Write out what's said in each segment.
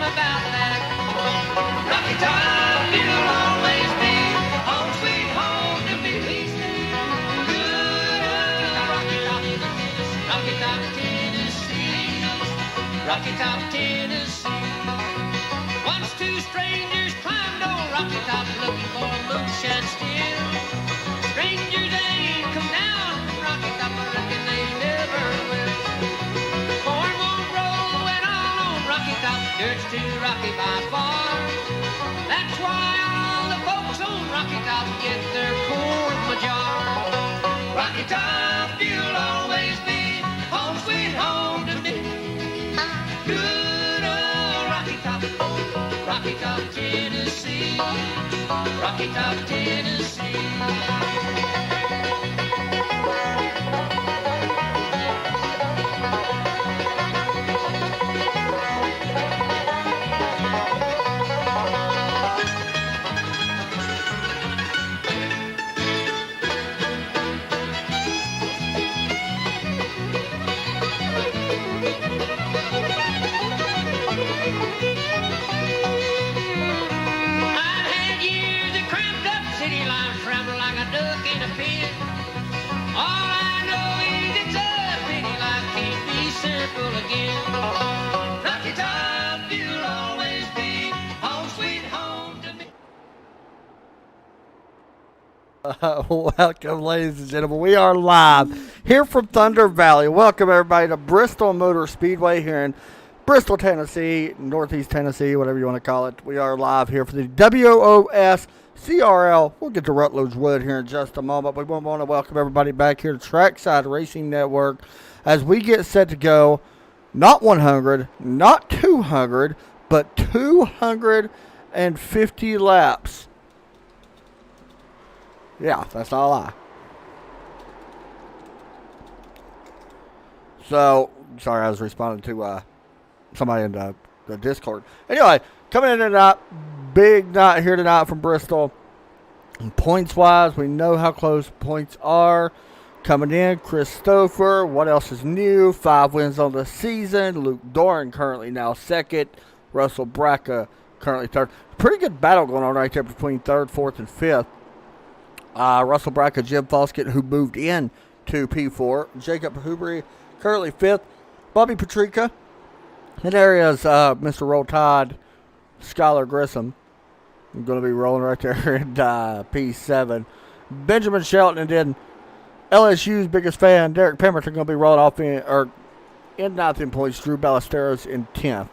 about that. Rocky Top, you'll always be home sweet home to me. Good Rocky Top, Rocky Top, Tennessee. Rocky Top, Tennessee. Once two strangers climbed old Rocky Top looking for a moonshine still. Strangers ain't come down from Rocky Top, I reckon they never will. Corn won't grow at all on Rocky Top, dirt's too rocky by far. That's why all the folks on Rocky Top get their corn from a jar. Rocky Top, you'll always be home sweet home to me. Good old Rocky Top, Rocky Top, Tennessee. Rocky Top, Tennessee. Welcome, ladies and gentlemen. We are live here from Thunder Valley. Welcome, everybody, to Bristol Motor Speedway here in Bristol, Tennessee, Northeast Tennessee, whatever you want to call it. We are live here for the WOSCRL. We'll get to Rutledge Wood here in just a moment. We want to welcome everybody back here to Trackside Racing Network as we get set to go not 100, not 200, but 250 laps. Yeah, that's not a lie. So, sorry, I was responding to somebody in the Discord. Anyway, coming in tonight, big night here tonight from Bristol. And points-wise, we know how close points are. Coming in, Christopher. What else is new? 5 wins on the season. Luke Doran currently now second. Russell Bracca currently third. Pretty good battle going on right there between third, fourth, and fifth. Russell Bracca, Jim Foskett, who moved in to P4. Jacob Hubry, currently fifth. Bobby Patrica. In areas, Mr. Roll Tide, Skylar Grissom. I'm going to be rolling right there in P7. Benjamin Shelton, and then LSU's biggest fan, Derek Pemberton, going to be rolling off in ninth in points. Drew Ballesteros in 10th.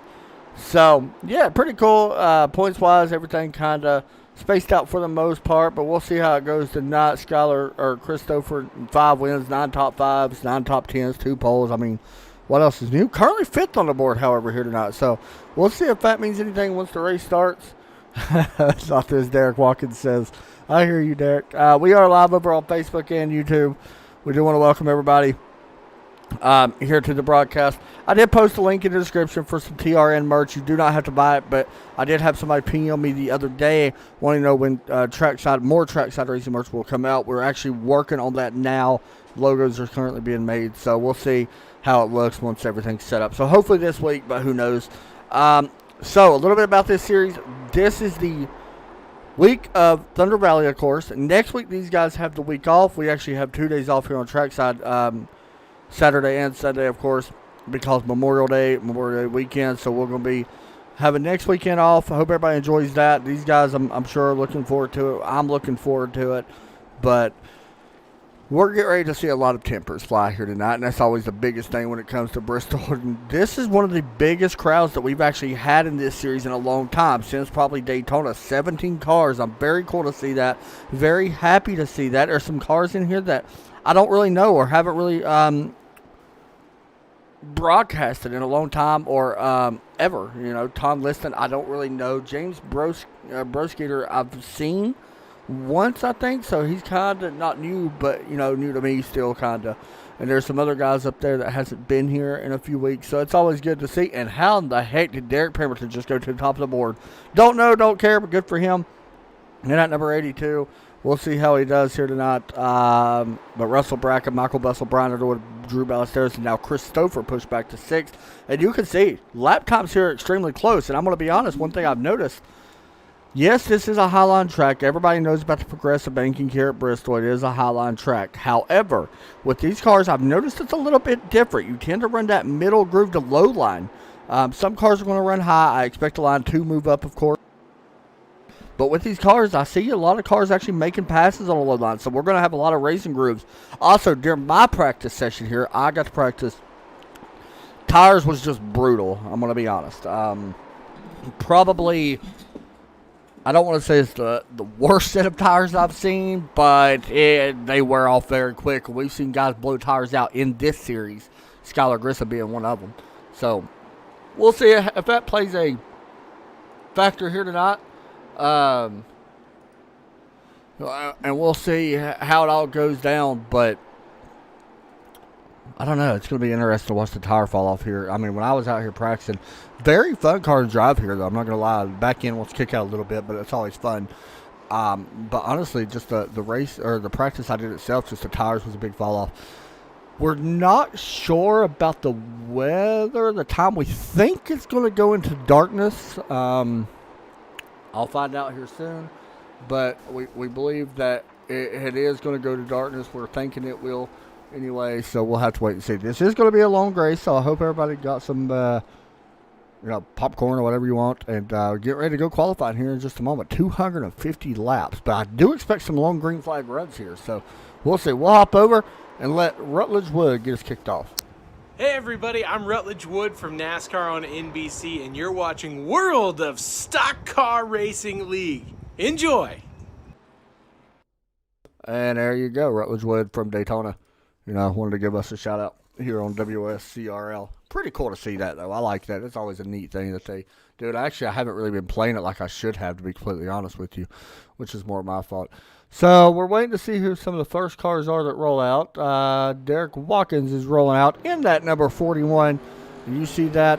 So, yeah, pretty cool. Points-wise, everything kind of spaced out for the most part, but we'll see how it goes tonight. Skylar or Christopher, 5 wins, 9 top 5s, 9 top 10s, 2 poles. I mean, what else is new? Currently 5th on the board, however, here tonight. So we'll see if that means anything once the race starts. It's not this, Derek Watkins says. I hear you, Derek. We are live over on Facebook and YouTube. We do want to welcome everybody here to the broadcast. I did post a link in the description for some TRN merch. You do not have to buy it, but I did have somebody ping me the other day wanting to know when more trackside racing merch will come out. We're actually working on that now. Logos are currently being made, so we'll see how it looks once everything's set up. So hopefully this week, but who knows. So a little bit about this series. This is the week of Thunder Valley, of course. Next week, these guys have the week off. We actually have 2 days off here on trackside, Saturday and Sunday, of course, because Memorial Day weekend. So we're going to be having next weekend off. I hope everybody enjoys that. These guys, I'm sure, are looking forward to it. I'm looking forward to it. But we're getting ready to see a lot of tempers fly here tonight, and that's always the biggest thing when it comes to Bristol. And this is one of the biggest crowds that we've actually had in this series in a long time, since probably Daytona. 17 cars. I'm very cool to see that. Very happy to see that. There's some cars in here that I don't really know or haven't really broadcasted in a long time or ever. You know, Tom Liston, I don't really know. James Broskater, I've seen once, I think, so he's kind of not new, but, you know, new to me still kind of. And there's some other guys up there that hasn't been here in a few weeks, so it's always good to see. And how in the heck did Derek Pemberton just go to the top of the board? Don't know, don't care, but good for him. And at number 82, we'll see how he does here tonight. But Russell Brackett, Michael Bussell, Brian Underwood, Drew Ballesteros, and now Chris Stouffer pushed back to 6th. And you can see lap times here are extremely close. And I'm going to be honest, one thing I've noticed, yes, this is a highline track. Everybody knows about the progressive banking here at Bristol. It is a highline track. However, with these cars, I've noticed it's a little bit different. You tend to run that middle groove to low line. Some cars are going to run high. I expect the line to move up, of course. But with these cars, I see a lot of cars actually making passes on the low line. So we're going to have a lot of racing grooves. Also, during my practice session here, I got to practice. Tires was just brutal. I'm going to be honest. Probably, I don't want to say it's the worst set of tires I've seen, but they wear off very quick. We've seen guys blow tires out in this series, Skylar Grissom being one of them. So we'll see if that plays a factor here tonight. And we'll see how it all goes down, but I don't know. It's going to be interesting to watch the tire fall off here. I mean, when I was out here practicing, very fun car to drive here, though. I'm not going to lie. Back end wants to kick out a little bit, but it's always fun. But honestly, just the race or the practice I did itself, just the tires was a big fall off. We're not sure about the weather, the time we think it's going to go into darkness. I'll find out here soon, but we believe that it is going to go to darkness. We're thinking it will anyway, so we'll have to wait and see. This is going to be a long race, so I hope everybody got some popcorn or whatever you want, and get ready to go qualifying here in just a moment. 250 laps, but I do expect some long green flag runs here, so we'll see. We'll hop over and let Rutledge Wood get us kicked off. Hey everybody, I'm Rutledge Wood from NASCAR on NBC, and you're watching World of Stock Car Racing League. Enjoy! And there you go, Rutledge Wood from Daytona. Wanted to give us a shout out here on WOSCRL. Pretty cool to see that, though. I like that. It's always a neat thing that they do. And actually, I haven't really been playing it like I should have, to be completely honest with you, which is more my fault. So we're waiting to see who some of the first cars are that roll out. Derek Watkins is rolling out in that number 41. You see that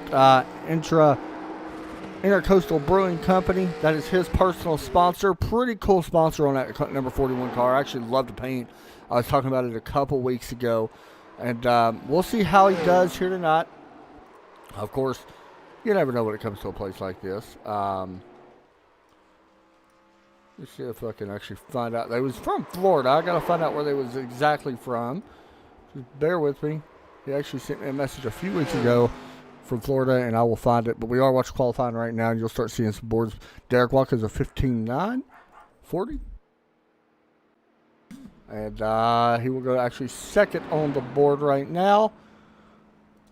Intercoastal Brewing Company. That is his personal sponsor. Pretty cool sponsor on that number 41 car. I actually love the paint. I was talking about it a couple weeks ago. And we'll see how he does here tonight. Of course, you never know when it comes to a place like this. Let's see if I can actually find out. They was from Florida. I got to find out where they was exactly from. Just bear with me. He actually sent me a message a few weeks ago from Florida, and I will find it. But we are watching qualifying right now, and you'll start seeing some boards. Derek Watkins a 15.9, 40. And he will go actually second on the board right now.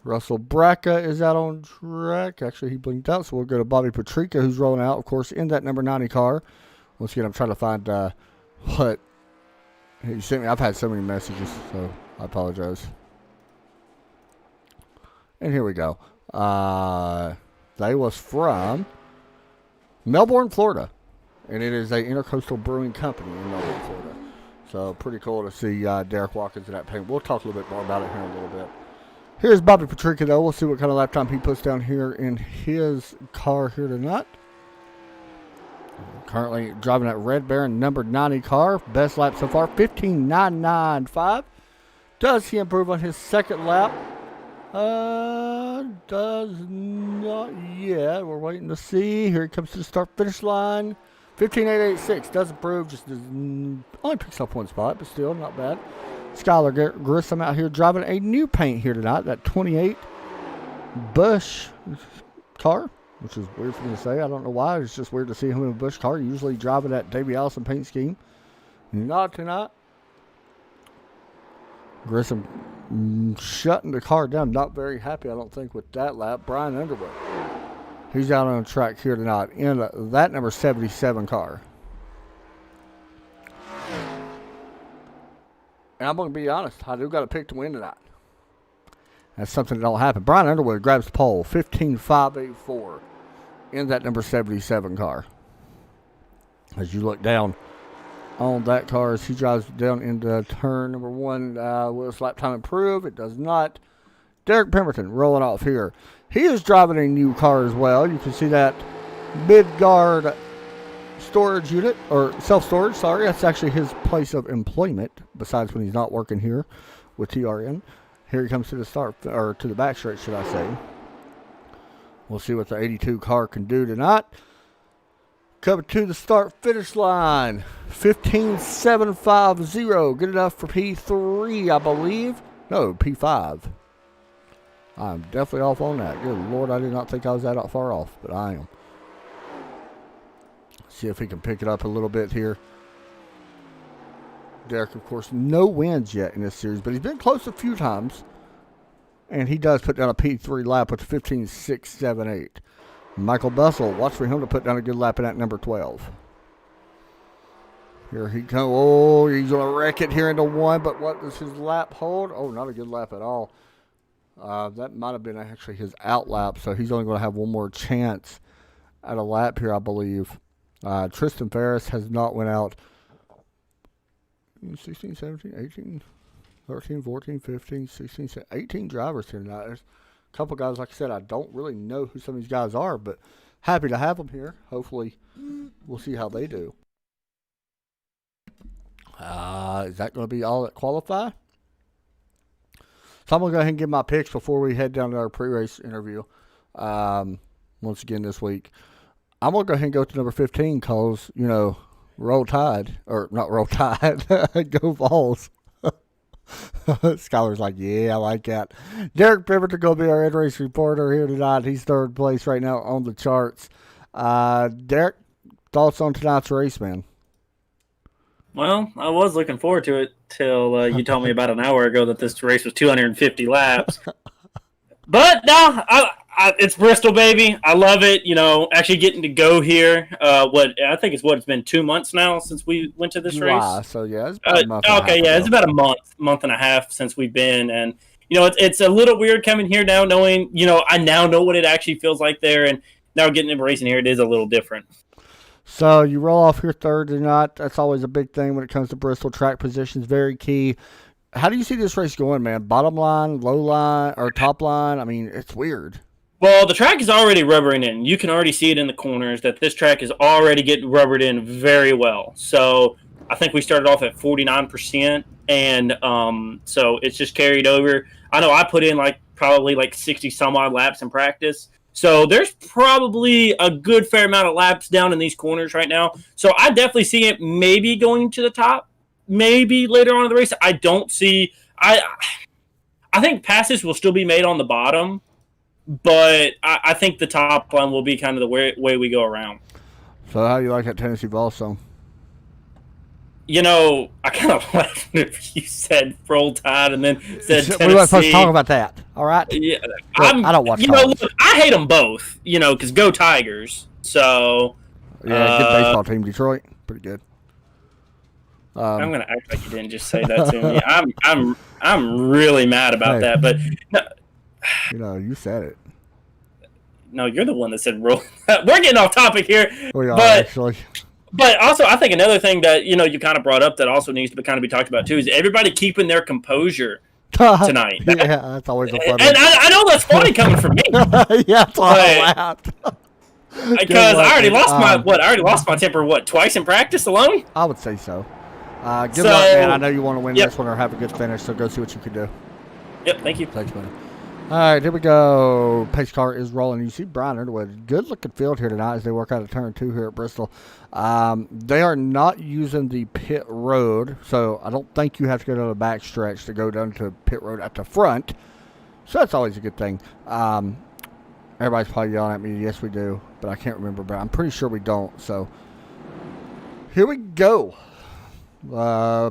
Russell Brackett is out on track. Actually, he blinked out, so we'll go to Bobby Petricka, who's rolling out, of course, in that number 90 car. Once again, I'm trying to find what he sent me. I've had so many messages, so I apologize. And here we go. They was from Melbourne, Florida. And it is a Intercoastal Brewing Company in Melbourne, Florida. So pretty cool to see Derek Watkins in that paint. We'll talk a little bit more about it here in a little bit. Here's Bobby Petricka, though. We'll see what kind of lap time he puts down here in his car here tonight. Currently driving that Red Baron number 90 car. Best lap so far, 15.995. Does he improve on his second lap? Does not yet. We're waiting to see. Here he comes to the start-finish line. 15.886. Does improve. Just only picks up one spot, but still not bad. Skylar Grissom out here driving a new paint here tonight. That 28 Busch car, which is weird for me to say. I don't know why. It's just weird to see him in a Busch car. Usually driving that Davey Allison paint scheme. Not tonight. Grissom shutting the car down. Not very happy, I don't think, with that lap. Brian Underwood. He's out on the track here tonight in that number 77 car. And I'm going to be honest, I do got to pick to win tonight. That's something that don't happen. Brian Underwood grabs the pole, 15.584 in that number 77 car. As you look down on that car as he drives down into turn number 1, will his lap time improve? It does not. Derek Pemberton rolling off here. He is driving a new car as well. You can see that Midgard storage unit, or self-storage, sorry. That's actually his place of employment, besides when he's not working here with TRN. Here he comes to the start, or to the backstretch, should I say. We'll see what the 82 car can do tonight. Coming to the start-finish line, 15.750. Good enough for P3, I believe. No, P5. I'm definitely off on that. Good Lord, I did not think I was that far off, but I am. See if he can pick it up a little bit here. Derek, of course, no wins yet in this series, but he's been close a few times. And he does put down a P3 lap with 15.678. Michael Bussell, watch for him to put down a good lap in that number 12. Here he comes. Oh, he's going to wreck it here into one, but what does his lap hold? Oh, not a good lap at all. That might have been actually his out lap, so he's only going to have one more chance at a lap here, I believe. Tristan Ferris has not went out 16, 17, 18, 13, 14, 15, 16, 17, 18 drivers here tonight. There's a couple guys, like I said, I don't really know who some of these guys are, but happy to have them here. Hopefully, we'll see how they do. Is that going to be all that qualify? So I'm going to go ahead and give my picks before we head down to our pre-race interview once again this week. I'm going to go ahead and go to number 15 because, Roll Tide. Or not Roll Tide. Go Vols. Skylar's like, yeah, I like that. Derek Pemberton going to be our in-race reporter here tonight. He's third place right now on the charts. Derek, thoughts on tonight's race, man? Well, I was looking forward to it till you told me about an hour ago that this race was 250 laps. But no, it's Bristol, baby. I love it. Actually getting to go here. It's been 2 months now since we went to this race. So yeah, it's about a month. It's about a month and a half since we've been, and it's a little weird coming here now, knowing I now know what it actually feels like there, and now getting into racing here, it is a little different. So you roll off here third tonight. That's always a big thing when it comes to Bristol. Track positions, very key. How do you see this race going, man? Bottom line, low line, or top line? I mean, it's weird. Well, the track is already rubbering in. You can already see it in the corners that this track is already getting rubbered in very well. So I think we started off at 49%, and so it's just carried over. I know I put in probably 60 some odd laps in practice. So there's probably a good fair amount of laps down in these corners right now. So I definitely see it maybe going to the top, maybe later on in the race. I don't see – I think passes will still be made on the bottom, but I think the top line will be kind of the way we go around. So how do you like that Tennessee Vols song? I kind of laughed if you said Roll Tide and then said Tennessee. We weren't supposed to talk about that, all right? Yeah, I don't watch college. Look, I hate them both, because go Tigers. So yeah, good baseball team, Detroit. Pretty good. I'm gonna act like you didn't just say that to me. I'm really mad about that, but no, you said it. No, you're the one that said roll. We're getting off topic here. We are actually. But also, I think another thing that you kind of brought up that also needs to kind of be talked about too is everybody keeping their composure tonight. Yeah, that's always a fun. And I know that's funny coming from me. Yeah, that's why I laughed. Because I already lost my temper twice in practice alone. I would say so. Good luck, man. I know you want to win this one or have a good finish, so go see what you can do. Yep, thank you. Thanks, buddy. All right, here we go. Pace car is rolling. You see Brian Underwood. Good-looking field here tonight as they work out of turn 2 here at Bristol. They are not using the pit road, so I don't think you have to go to the back stretch to go down to pit road at the front. So that's always a good thing. Everybody's probably yelling at me. Yes, we do, but I can't remember. But I'm pretty sure we don't. So here we go.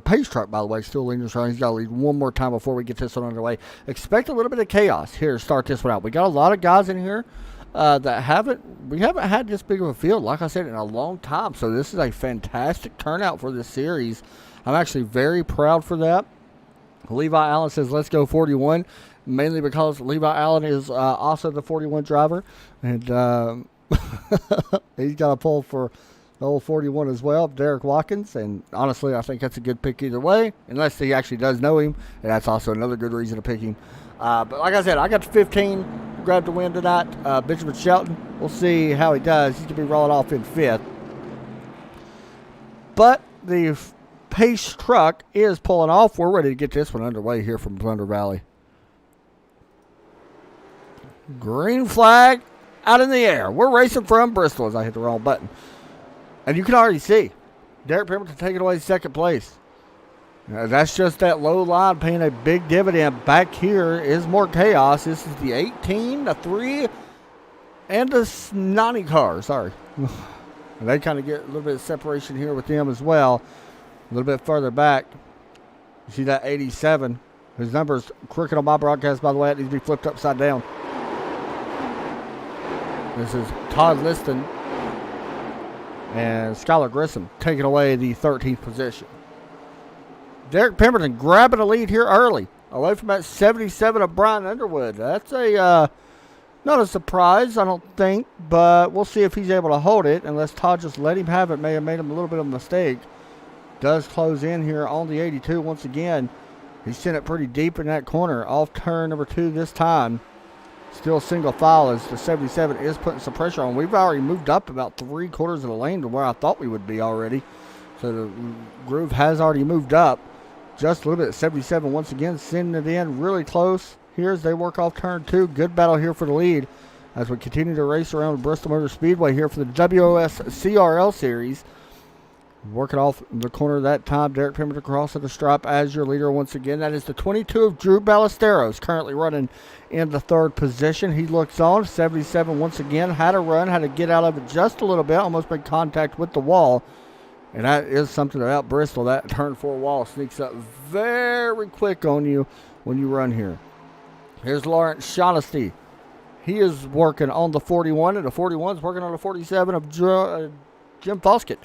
Pace truck, by the way, still leading us around. He's got to lead one more time before we get this one underway. Expect a little bit of chaos here to start this one out. We got a lot of guys in here that we haven't had this big of a field, like I said, in a long time. So this is a fantastic turnout for this series. I'm actually very proud for that. Levi Allen says, let's go 41, mainly because Levi Allen is also the 41 driver. And he's got a pull for the old 41 as well, Derek Watkins, and honestly, I think that's a good pick either way, unless he actually does know him, and that's also another good reason to pick him. But like I said, I got the 15, grabbed the win tonight. Benjamin Shelton, we'll see how he does. He's going to be rolling off in 5th. but the pace truck is pulling off. We're ready to get this one underway here from Thunder Valley. Green flag out in the air. We're racing from Bristol as I hit the wrong button. And you can already see Derek Pemberton taking away second place. That's just that low line paying a big dividend. Back here is more chaos. This is the 18, the 3, and the 90 car. Sorry. And they kind of get a little bit of separation here with them as well. A little bit further back. You see that 87. His number's crooked on my broadcast, by the way. It needs to be flipped upside down. This is Todd Liston and Skylar Grissom taking away the 13th position. Derek Pemberton grabbing a lead here early, away from that 77 of Brian Underwood. That's a not a surprise, I don't think, but we'll see if he's able to hold it, unless Todd just let him have it. May have made him a little bit of a mistake. Does close in here on the 82 once again. He sent it pretty deep in that corner, off turn number 2 this time. Still single file as the 77 is putting some pressure on. We've already moved up about 3/4 of the lane to where I thought we would be already. So the groove has already moved up. Just a little bit. 77 once again sending it in really close here as they work off turn 2. Good battle here for the lead as we continue to race around Bristol Motor Speedway here for the WOSCRL series. Working off the corner that time. Derek Pemberton across the stripe as your leader once again. That is the 22 of Drew Ballesteros, currently running in the 3rd position. He looks on. 77 once again. Had a run. Had to get out of it just a little bit. Almost made contact with the wall. And that is something about Bristol. That turn 4 wall sneaks up very quick on you when you run here. Here's Lawrence Shaughnessy. He is working on the 41, and the 41 is working on the 47 of Jim Foskett.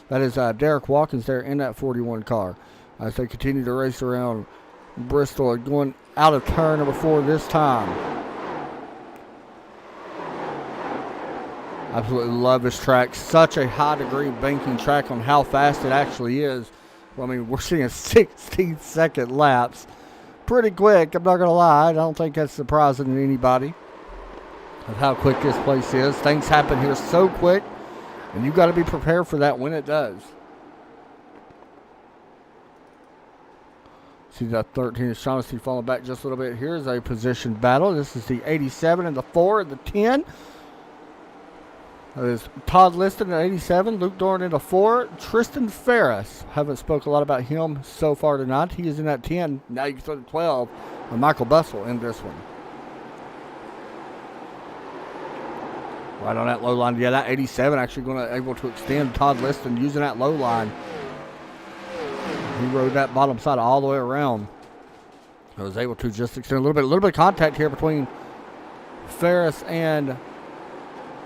That is Derek Watkins there in that 41 car. As they continue to race around Bristol, going out of turn number 4 this time. Absolutely love this track. Such a high degree banking track on how fast it actually is. Well, I mean, we're seeing 16-second laps. Pretty quick, I'm not going to lie. I don't think that's surprising to anybody of how quick this place is. Things happen here so quick, and you've got to be prepared for that when it does. See that 13 is Shaughnessy falling back just a little bit. Here's a position battle. This is the 87 and the 4 and the 10. That is Todd Liston at 87, Luke Doran in a 4, Tristan Ferris. Haven't spoke a lot about him so far tonight. He is in that 10. Now you can throw the 12, and Michael Bussell in this one. Right on that low line. Yeah, that 87 actually going to able to extend Todd Liston using that low line. He rode that bottom side all the way around. I was able to just extend a little bit of contact here between Ferris and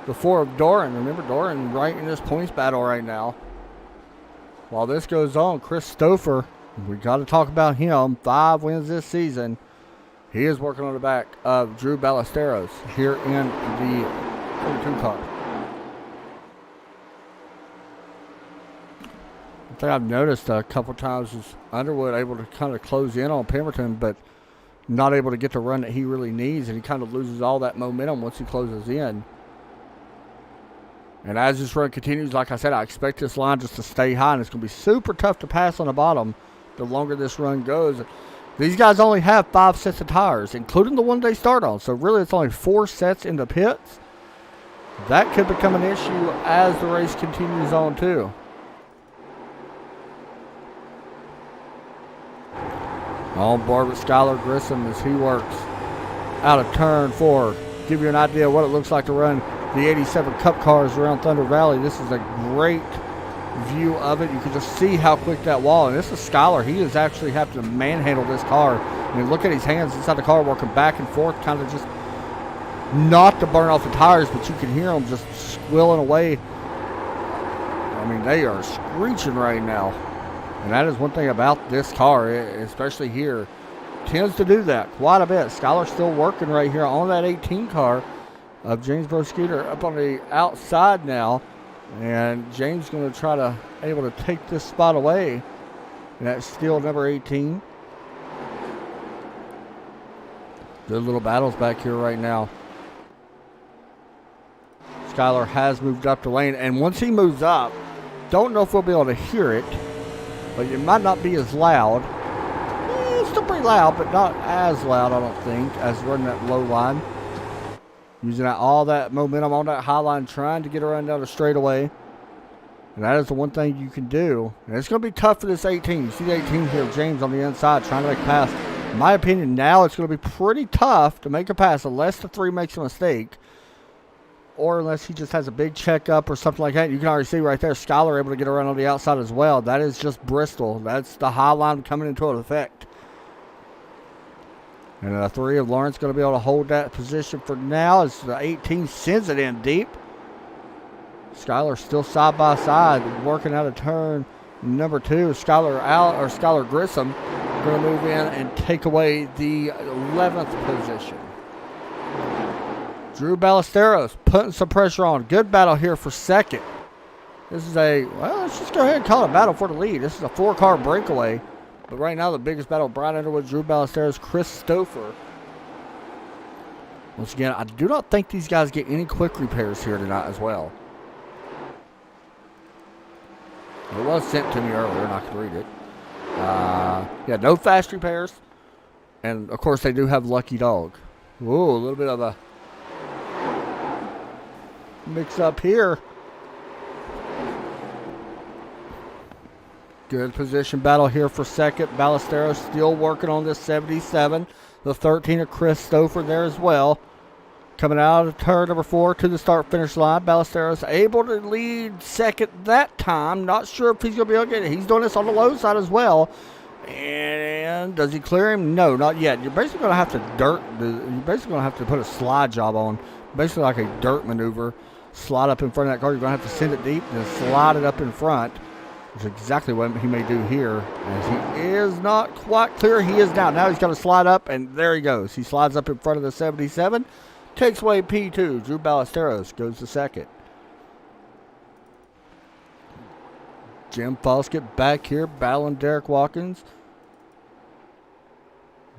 the 4 of Doran. Remember, Doran right in this points battle right now. While this goes on, Chris Stouffer, we got to talk about him. 5 wins this season. He is working on the back of Drew Ballesteros here in the 22 car. One thing I've noticed a couple times is Underwood able to kind of close in on Pemberton, but not able to get the run that he really needs, and he kind of loses all that momentum once he closes in. And as this run continues, like I said, I expect this line just to stay high, and it's going to be super tough to pass on the bottom the longer this run goes. These guys only have 5 sets of tires, including the one they start on. So really it's only 4 sets in the pits. That could become an issue as the race continues on too. On board with Skylar Grissom as he works out of turn 4. Give you an idea of what it looks like to run the 87 Cup cars around Thunder Valley. This is a great view of it. You can just see how quick that wall, and this is Skylar. He is actually having to manhandle this car. I mean, look at his hands inside the car working back and forth, kind of just not to burn off the tires, but you can hear them just squilling away. I mean, they are screeching right now. And that is one thing about this car, especially here, tends to do that quite a bit. Skylar's still working right here on that 18 car of James Scooter up on the outside now. And James going to try to able to take this spot away. And that's still number 18. Good little battles back here right now. Skylar has moved up the lane. And once he moves up, don't know if we'll be able to hear it, but it might not be as loud. It's still pretty loud, but not as loud, I don't think, as running that low line. Using all that momentum on that high line, trying to get around down the straightaway. And that is the one thing you can do. And it's going to be tough for this 18. You see the 18 here, James on the inside, trying to make a pass. In my opinion, now it's going to be pretty tough to make a pass unless the 3 makes a mistake. Or unless he just has a big checkup or something like that. You can already see right there, Skyler able to get around on the outside as well. That is just Bristol. That's the high line coming into effect. And the 3 of Lawrence going to be able to hold that position for now as the 18 sends it in deep. Skyler still side by side, working out a turn. Number 2, Skyler Grissom going to move in and take away the 11th position. Drew Ballesteros putting some pressure on. Good battle here for second. This is let's just go ahead and call it a battle for the lead. This is a 4-car breakaway. But right now, the biggest battle, Brian Underwood, Drew Ballesteros, Chris Stouffer. Once again, I do not think these guys get any quick repairs here tonight as well. It was sent to me earlier, and I could read it. Yeah, no fast repairs. And, of course, they do have Lucky Dog. Ooh, a little bit of a mix-up here. Good position battle here for second. Ballesteros still working on this 77. The 13 of Chris Stouffer there as well. Coming out of turn number 4 to the start-finish line. Ballesteros able to lead second that time. Not sure if he's going to be able to get it. He's doing this on the low side as well. And does he clear him? No, not yet. You're basically going to have to put a slide job on. Basically like a dirt maneuver. Slide up in front of that car. You're going to have to send it deep and then slide it up in front. Which is exactly what he may do here. As he is not quite clear. He is now. Now he's got to slide up, and there he goes. He slides up in front of the 77. Takes away P2. Drew Ballesteros goes to second. Jim Foskett back here, battling Derek Watkins.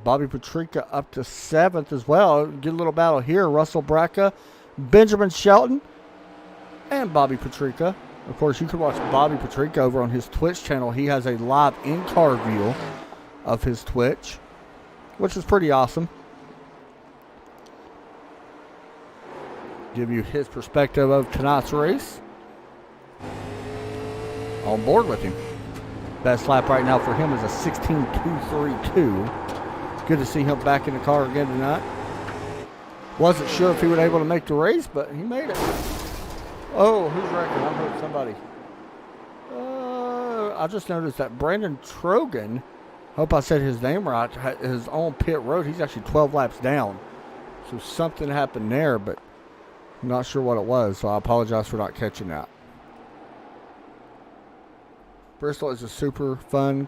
Bobby Patrica up to 7th as well. Get a little battle here. Russell Bracca, Benjamin Shelton, and Bobby Patrica. Of course, you can watch Bobby Patrica over on his Twitch channel. He has a live in-car view of his Twitch, which is pretty awesome. Give you his perspective of tonight's race. On board with him. Best lap right now for him is a 16.232. Good to see him back in the car again tonight. Wasn't sure if he would be able to make the race, but he made it. Oh, who's wrecking? I heard somebody. I just noticed that Brandon Trogan, hope I said his name right, is on pit road. He's actually 12 laps down. So something happened there, but I'm not sure what it was, so I apologize for not catching that. Bristol is a super fun,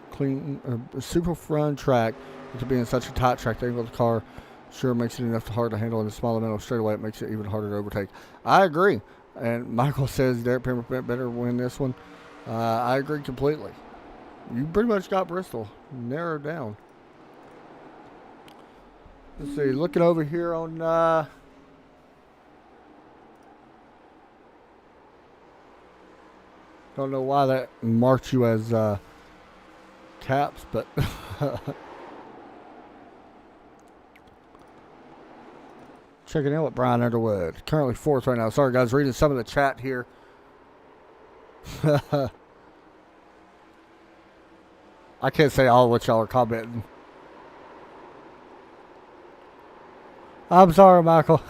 super fun track. To be in such a tight track, the angle of the car sure makes it hard to handle in the smaller middle straightaway. It makes it even harder to overtake. I agree. And Michael says Derek Pemberton better win this one. I agree completely. You pretty much got Bristol narrowed down. Let's see. Looking over here on... don't know why that marked you as caps, but... Checking in with Brian Underwood. Currently 4th right now. Sorry, guys. Reading some of the chat here. I can't say all of what y'all are commenting. I'm sorry, Michael.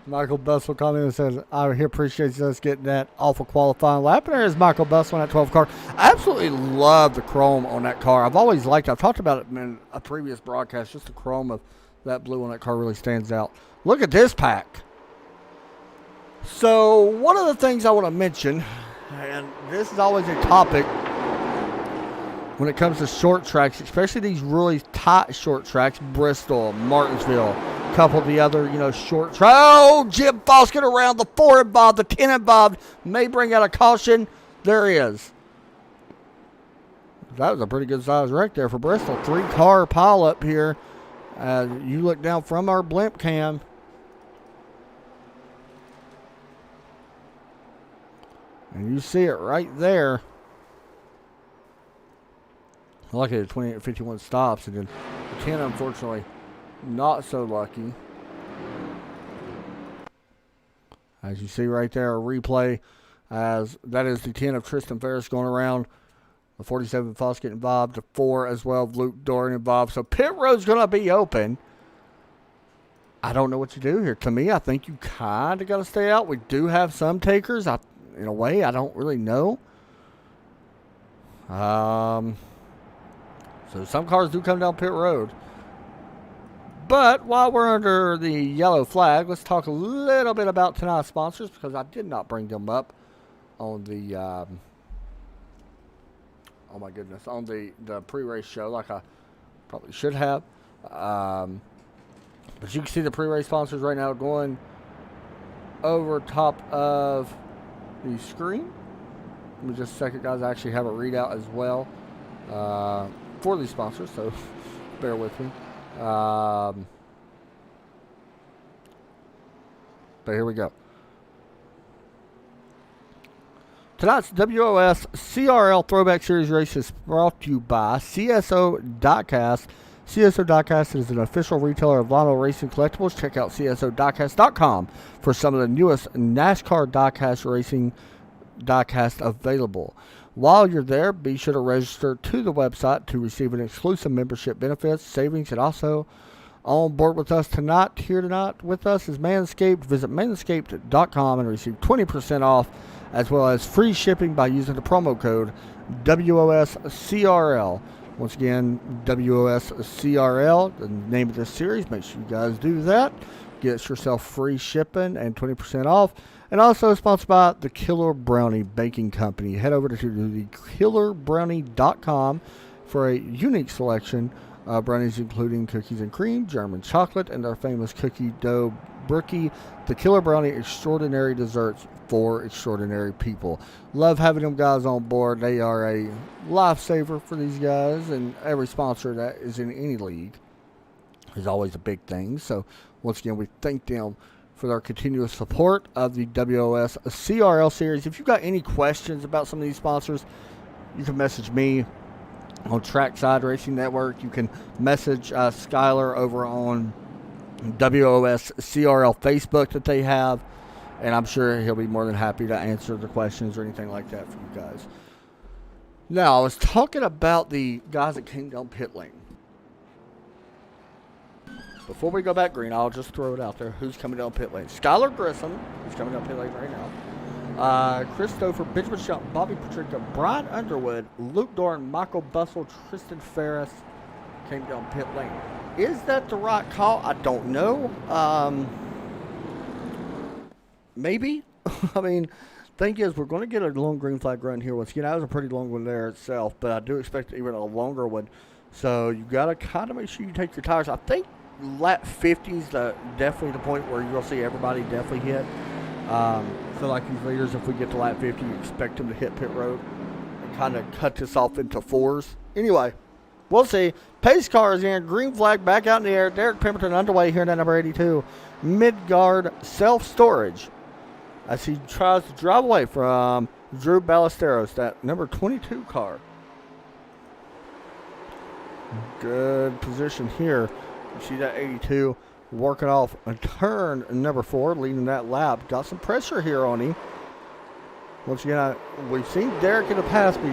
Michael Bussell commented and says, I appreciate us getting that off a qualifying lap. And there's Michael Bussell on that 12 car. I absolutely love the chrome on that car. I've always liked it. I've talked about it in a previous broadcast. Just the chrome of that blue on that car really stands out. Look at this pack. So one of the things I want to mention, and this is always a topic when it comes to short tracks, especially these really tight short tracks, Bristol, Martinsville, a couple of the other, short tracks. Oh, Jim Foskett around the 4 involved, the 10 involved, may bring out a caution. There he is. That was a pretty good size wreck there for Bristol. 3-car pile up here. You look down from our blimp cam. And you see it right there. Lucky the 28 51 stops, and then the 10, unfortunately, not so lucky. As you see right there, a replay, as that is the 10 of Tristan Ferris going around. The 47 Foss getting involved. The 4 as well of Luke Doran involved. So pit road's going to be open. I don't know what you do here. To me, I think you kind of got to stay out. We do have some takers. In a way, I don't really know. So some cars do come down pit road. But while we're under the yellow flag, let's talk a little bit about tonight's sponsors, because I did not bring them up on the, oh my goodness, on the pre-race show like I probably should have. But you can see the pre-race sponsors right now going over top of the screen. Let me just a second, guys. I actually have a readout as well for these sponsors, so bear with me. But here we go. Tonight's WOSCRL Throwback Series race is brought to you by CSO.cast. CSO.cast is an official retailer of vinyl racing collectibles. Check out CSO.cast.com for some of the newest NASCAR diecast racing diecast available. While you're there, be sure to register to the website to receive an exclusive membership benefits, savings, and also on board with us tonight. Here tonight with us is Manscaped. Visit manscaped.com and receive 20% off, as well as free shipping by using the promo code WOSCRL. Once again, WOSCRL, the name of this series. Make sure you guys do that. Get yourself free shipping and 20% off. And also sponsored by the Killer Brownie Baking Company. Head over to thekillerbrownie.com for a unique selection of brownies, including cookies and cream, German chocolate, and our famous cookie dough brookie. The Killer Brownie Extraordinary Desserts for extraordinary people. Love having them guys on board. They are a lifesaver for these guys, and every sponsor that is in any league is always a big thing. So once again, we thank them for their continuous support of the WOSCRL series. If you've got any questions about some of these sponsors, you can message me on Trackside Racing Network. You can message Skylar over on WOSCRL Facebook that they have, and I'm sure he'll be more than happy to answer the questions or anything like that for you guys. Now, I was talking about the guys that came down pit lane. Before we go back green, I'll just throw it out there. Who's coming down pit lane? Skylar Grissom, who's coming down pit lane right now. Christopher, Benjamin Shelton, Bobby Patrica, Brian Underwood, Luke Doran, Michael Bussell, Tristan Ferris came down pit lane. Is that the right call? I don't know. Maybe. I mean, thing is, we're going to get a long green flag run here. Once again, that was a pretty long one there itself, but I do expect even a longer one. So you got to kind of make sure you take your tires. I think lap 50 is definitely the point where you'll see everybody definitely hit. So like these leaders, if we get to lap 50, you expect them to hit pit road and kind of cut this off into fours. Anyway, we'll see. Pace car is in. Green flag back out in the air. Derek Pemberton underway here in that number 82. Midgard self-storage as he tries to drive away from Drew Ballesteros, that number 22 car. Good position here. You see that 82 working off a turn number 4, leading that lap. Got some pressure here on him. Once again, we've seen Derek in the past be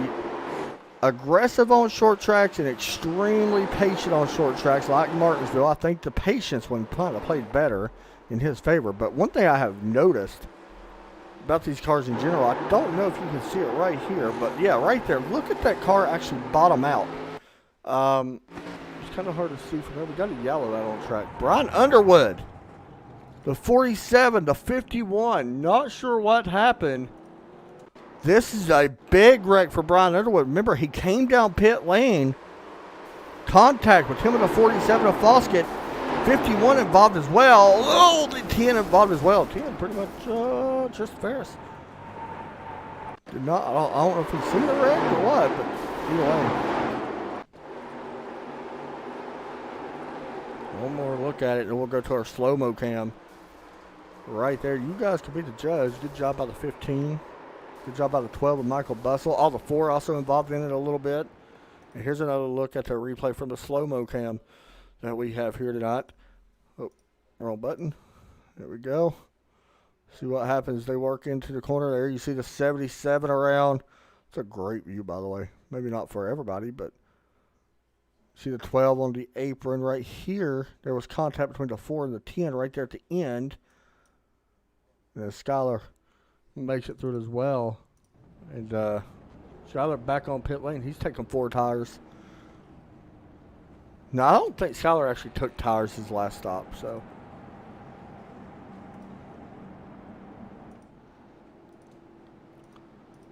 aggressive on short tracks and extremely patient on short tracks like Martinsville. I think the patience when played better in his favor. But one thing I have noticed about these cars in general, I don't know if you can see it right here, but yeah, right there. Look at that car actually bottom out. It's kind of hard to see from there. We got a yellow out on track. Brian Underwood, the 47, the 51. Not sure what happened. This is a big wreck for Brian Underwood. Remember, he came down pit lane. Contact with him and the 47 of Foskett. 51 involved as well. Oh, the 10 involved as well. 10 pretty much just Ferris. Did not. I don't know if he's seen the wreck or what, but either way. One more look at it, and we'll go to our slow-mo cam. Right there. You guys can be the judge. Good job by the 15. Good job by the 12 of Michael Bustle. All the 4 also involved in it a little bit. And here's another look at the replay from the slow-mo cam that we have here tonight. Oh, wrong button. There we go. See what happens. They work into the corner there. You see the 77 around. It's a great view, by the way. Maybe not for everybody, but see the 12 on the apron right here. There was contact between the 4 and the 10 right there at the end. And Skylar makes it through it as well. And Skylar back on pit lane. He's taking 4 tires. No, I don't think Skylar actually took tires his last stop, so.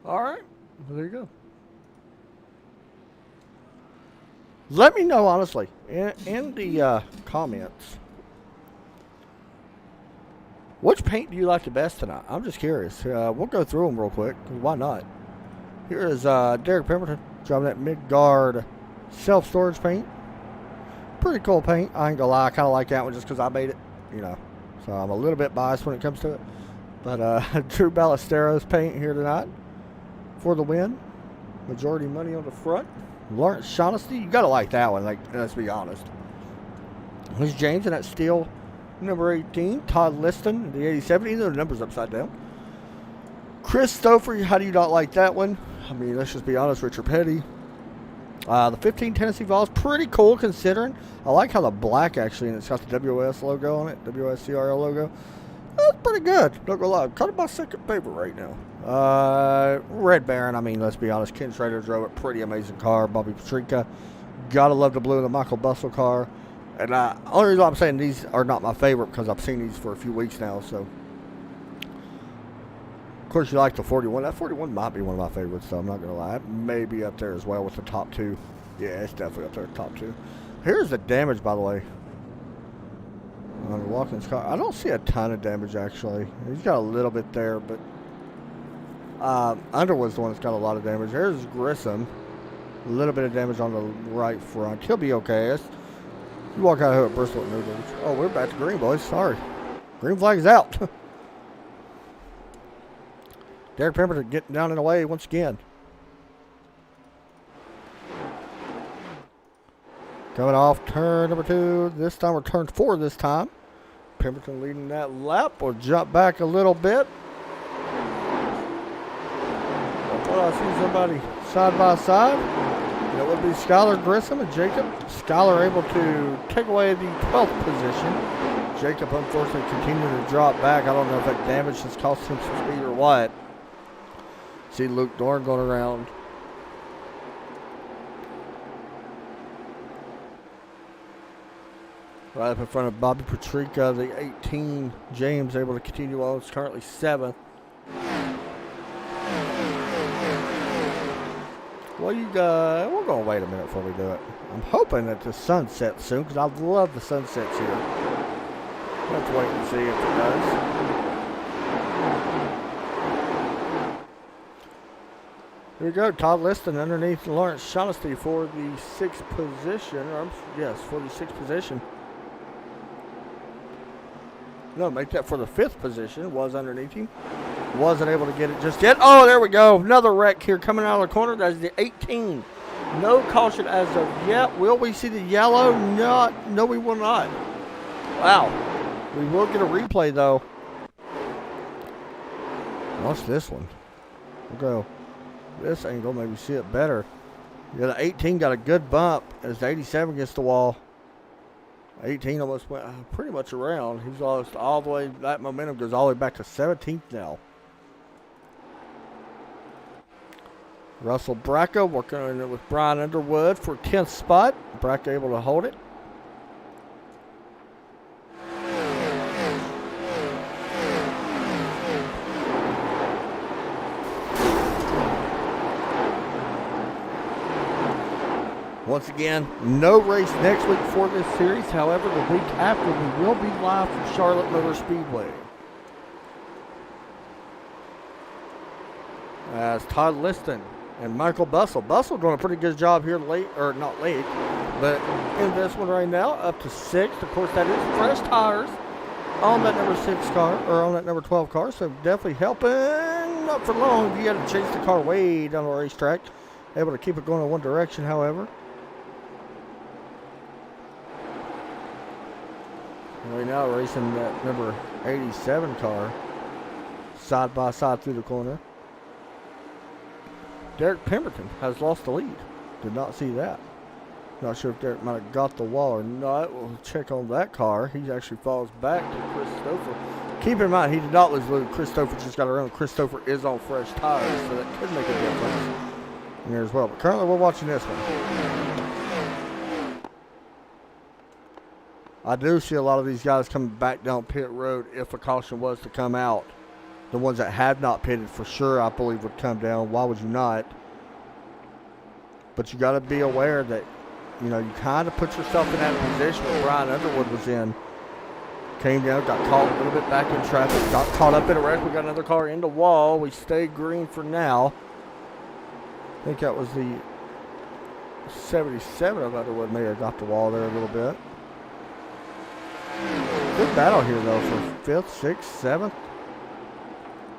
All right. Well, there you go. Let me know, honestly, in the comments, which paint do you like the best tonight? I'm just curious. We'll go through them real quick. Why not? Here is Derek Pemberton driving that mid-guard self-storage paint. Pretty cool paint. I ain't gonna lie. I kind of like that one just because I made it, you know. So I'm a little bit biased when it comes to it. But Drew Ballesteros paint here tonight for the win. Majority money on the front. Lawrence Shaughnessy, you gotta like that one, like, let's be honest. Here's James in that steel number 18. Todd Liston in the 87. Either the numbers upside down. Chris Stouffer, how do you not like that one? I mean, let's just be honest. Richard Petty. The 15 Tennessee Vols, pretty cool considering. I like how the black actually, and it's got the WS logo on it, WSCRL logo. That's pretty good. Don't go lie. Kind of my second favorite right now. Red Baron, I mean, let's be honest. Ken Schrader drove a pretty amazing car. Bobby Petrinka. Gotta love the blue in the Michael Bustle car. And only reason why I'm saying these are not my favorite because I've seen these for a few weeks now. So, of course, you like the 41. That 41 might be one of my favorites, so I'm not going to lie. It may be up there as well with the top 2. Yeah, it's definitely up there, top 2. Here's the damage, by the way. On Watkins' car. I don't see a ton of damage, actually. He's got a little bit there, but Underwood's the one that's got a lot of damage. Here's Grissom. A little bit of damage on the right front. He'll be okay. You walk out here at Bristol at no damage. Oh, we're back to green, boys. Sorry. Green flag's out. Derek Pemberton getting down and away once again. Coming off turn number 2. This time we're turn 4 this time. Pemberton leading that lap. We'll jump back a little bit. I see somebody side by side. It would be Skylar Grissom and Jacob. Skylar able to take away the 12th position. Jacob unfortunately continuing to drop back. I don't know if that damage has cost him some speed or what. See Luke Dorn going around. Right up in front of Bobby Petrinka, the 18. James able to continue on. It's currently 7th. Well, we're going to wait a minute before we do it. I'm hoping that the sun sets soon because I love the sunsets here. Let's wait and see if it does. Here we go. Todd Liston underneath Lawrence Shaughnessy for the 6th position. Yes, for the 6th position. No, make that for the 5th position. Was underneath him. Wasn't able to get it just yet. Oh, there we go. Another wreck here coming out of the corner. That's the 18. No caution as of yet. Will we see the yellow? No, we will not. Wow. We will get a replay, though. What's this one? We'll go this angle. Maybe see it better. Yeah, the 18 got a good bump as the 87 gets the wall. 18 almost went pretty much around. He's lost all the way. That momentum goes all the way back to 17th now. Russell Bracco working on it with Brian Underwood for 10th spot. Bracco able to hold it. Once again, no race next week for this series. However, the week after, we will be live from Charlotte Motor Speedway. As Todd Liston and Michael Bustle. Bustle doing a pretty good job here late, or not late, but in this one right now, up to 6th. Of course, that is fresh tires on that number 6 car, or on that number 12 car, so definitely helping not for long. He had to chase the car way down the racetrack. Able to keep it going in one direction, however. Right now racing that number 87 car side by side through the corner. Derek Pemberton has lost the lead. Did not see that. Not sure if Derek might have got the wall or not. We'll check on that car. He actually falls back to Christopher. Keep in mind, he did not lose the lead. Christopher just got around. Christopher is on fresh tires, so that could make a difference in here as well. But currently we're watching this one. I do see a lot of these guys coming back down pit road if a caution was to come out. The ones that have not pitted for sure, I believe, would come down. Why would you not? But you got to be aware that, you know, you kind of put yourself in that position where Brian Underwood was in. Came down, got caught a little bit back in traffic, got caught up in a wreck. We got another car in the wall. We stayed green for now. I think that was the 77 of Underwood may have got the wall there a little bit. Good battle here, though, for 5th, 6th, 7th.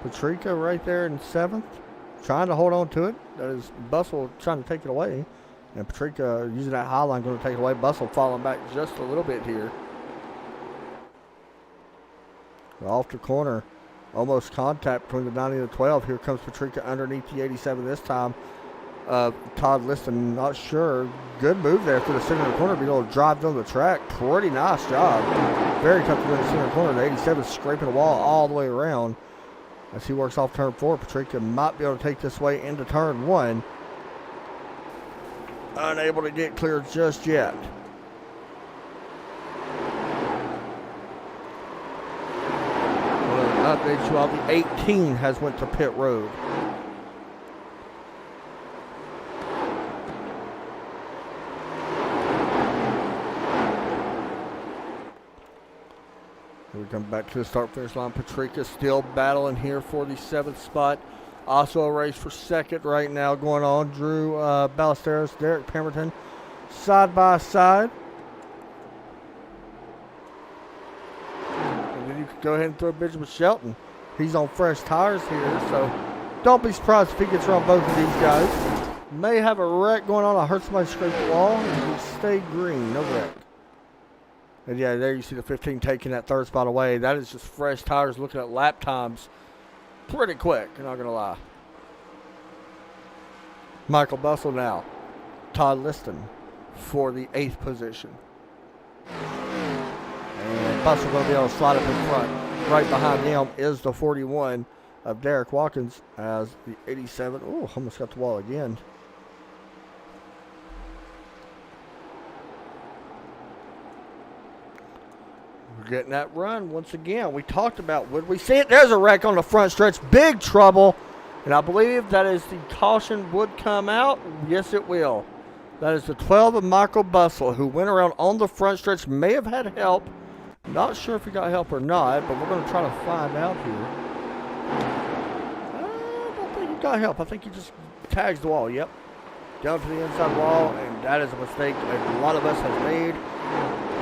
Patrica right there in 7th. Trying to hold on to it. That is Bustle trying to take it away. And Patrica using that high line going to take it away. Bustle falling back just a little bit here. Off the corner. Almost contact between the 90 and the 12. Here comes Patrica underneath the 87 this time. Todd Liston, not sure. Good move there through the center of the corner. Be able to drive down the track. Pretty nice job. Very comfortable in the center of the corner. The 87 scraping the wall all the way around. As he works off turn 4, Patrica might be able to take this way into turn 1. Unable to get clear just yet. Well, update you all. The 18 has went to pit road. We come back to the start-finish line. Patrica still battling here for the 7th spot. Also a race for 2nd right now going on. Drew Ballesteros, Derek Pemberton, side by side. And then you can go ahead and throw Benjamin Shelton. He's on fresh tires here, so don't be surprised if he gets around both of these guys. May have a wreck going on. I heard somebody scrape the wall. And he stayed green, no wreck. And yeah, there you see the 15 taking that 3rd spot away. That is just fresh tires looking at lap times pretty quick, I'm not going to lie. Michael Bustle now. Todd Liston for the 8th position. And Bustle going to be able to slide up in front. Right behind him is the 41 of Derek Watkins as the 87. Oh, almost got the wall again. We're getting that run once again. We talked about, would we see it? There's a wreck on the front stretch. Big trouble. And I believe that is the caution would come out. Yes, it will. That is the 12 of Michael Bustle, who went around on the front stretch. May have had help. Not sure if he got help or not, but we're going to try to find out here. I don't think he got help. I think he just tags the wall. Yep. Down to the inside wall, and that is a mistake a lot of us have made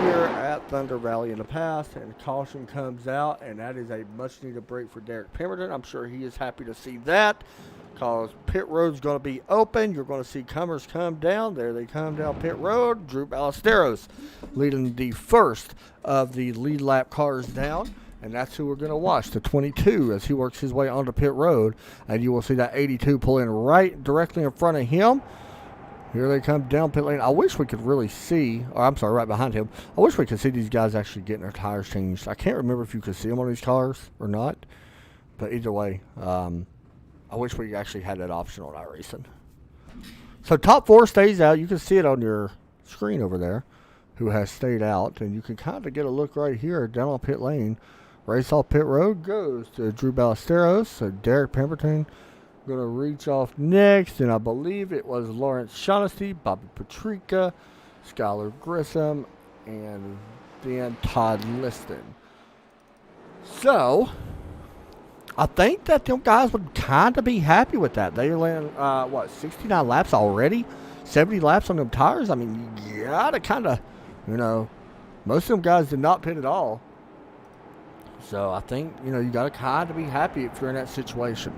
here at Thunder Valley in the past, and caution comes out, and that is a much needed break for Derek Pemberton. I'm sure he is happy to see that, because pit road's going to be open. You're going to see comers come down. There they come down pit road. Drew Ballesteros leading the first of the lead lap cars down, and that's who we're going to watch, the 22, as he works his way onto pit road, and you will see that 82 pull in right directly in front of him. Here they come down pit lane. I wish we could really see, or I'm sorry, right behind him. I wish we could see these guys actually getting their tires changed. I can't remember if you could see them on these cars or not. But either way, I wish we actually had that option on our racing. So top 4 stays out. You can see it on your screen over there, who has stayed out. And you can kind of get a look right here down on pit lane. Race off pit road goes to Drew Ballesteros. So Derek Pemberton going to reach off next, and I believe it was Lawrence Shaughnessy, Bobby Patrica, Skylar Grissom, and then Todd Liston. So, I think that them guys would kind of be happy with that. They ran, 69 laps already? 70 laps on them tires? I mean, you got to kind of, most of them guys did not pit at all. So, I think, you got to kind of be happy if you're in that situation.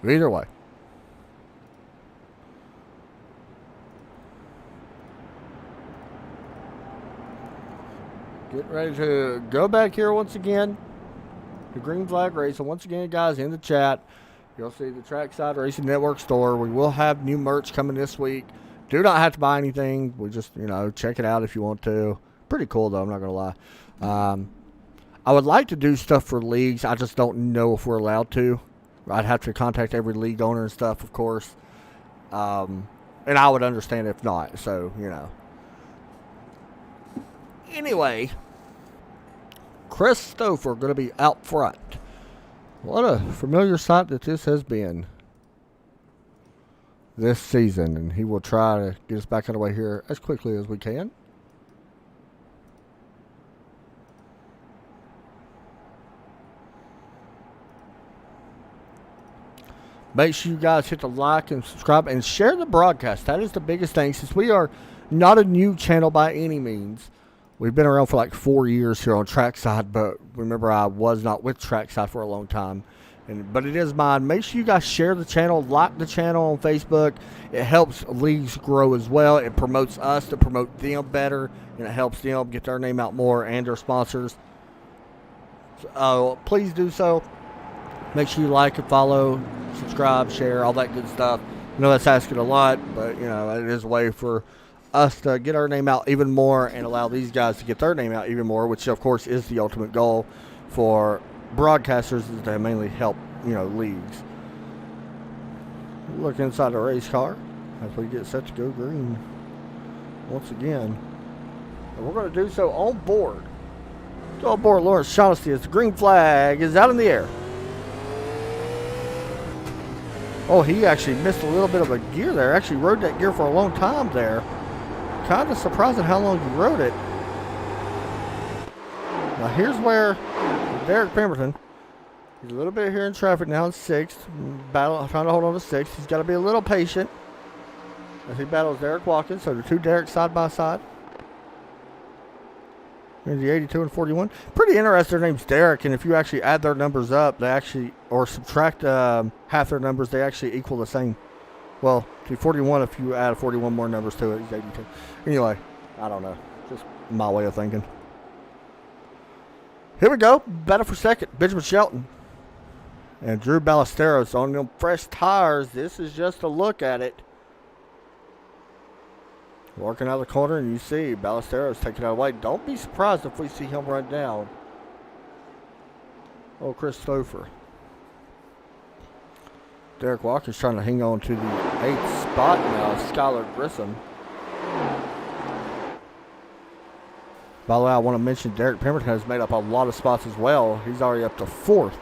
Either way. Getting ready to go back here once again. The green flag race. And once again, guys, in the chat, you'll see the Trackside Racing Network store. We will have new merch coming this week. Do not have to buy anything. We just, check it out if you want to. Pretty cool, though. I'm not going to lie. I would like to do stuff for leagues. I just don't know if we're allowed to. I'd have to contact every league owner and stuff, of course. And I would understand if not. So, Anyway, Christopher going to be out front. What a familiar sight that this has been this season. And he will try to get us back on the way here as quickly as we can. Make sure you guys hit the like and subscribe and share the broadcast. That is the biggest thing. Since we are not a new channel by any means. We've been around for like 4 years here on Trackside, but remember I was not with Trackside for a long time. But it is mine. Make sure you guys share the channel, like the channel on Facebook. It helps leagues grow as well. It promotes us to promote them better, and it helps them get their name out more and their sponsors. So, please do so. Make sure you like and follow, subscribe, share, all that good stuff. I know that's asking a lot, but it is a way for us to get our name out even more and allow these guys to get their name out even more, which of course is the ultimate goal for broadcasters, is to mainly help leagues. Look inside the race car as we get set to go green once again, and we're going to do so on board. Go on board Lawrence Shaughnessy as the green flag is out in the air. Oh, he actually missed a little bit of a gear there. Actually rode that gear for a long time there. Kind of surprising how long he rode it. Now here's where Derek Pemberton, he's a little bit here in traffic now in 6th. Trying to hold on to 6th. He's got to be a little patient as he battles Derek Watkins. So the two Dereks side by side. Here's the 82 and 41. Pretty interesting. Their name's Derek, and if you actually add their numbers up, they actually, or subtract half their numbers, they actually equal the same. Well, to 41, if you add 41 more numbers to it, he's 82. Anyway, I don't know. Just my way of thinking. Here we go. Battle for second. Benjamin Shelton and Drew Ballesteros on them fresh tires. This is just a look at it. Working out of the corner, and you see Ballesteros taking it away. Don't be surprised if we see him run down. Oh, Christopher. Derek Walker's trying to hang on to the 8th spot now. Skylar Grissom. By the way, I want to mention Derek Pemberton has made up a lot of spots as well. He's already up to 4th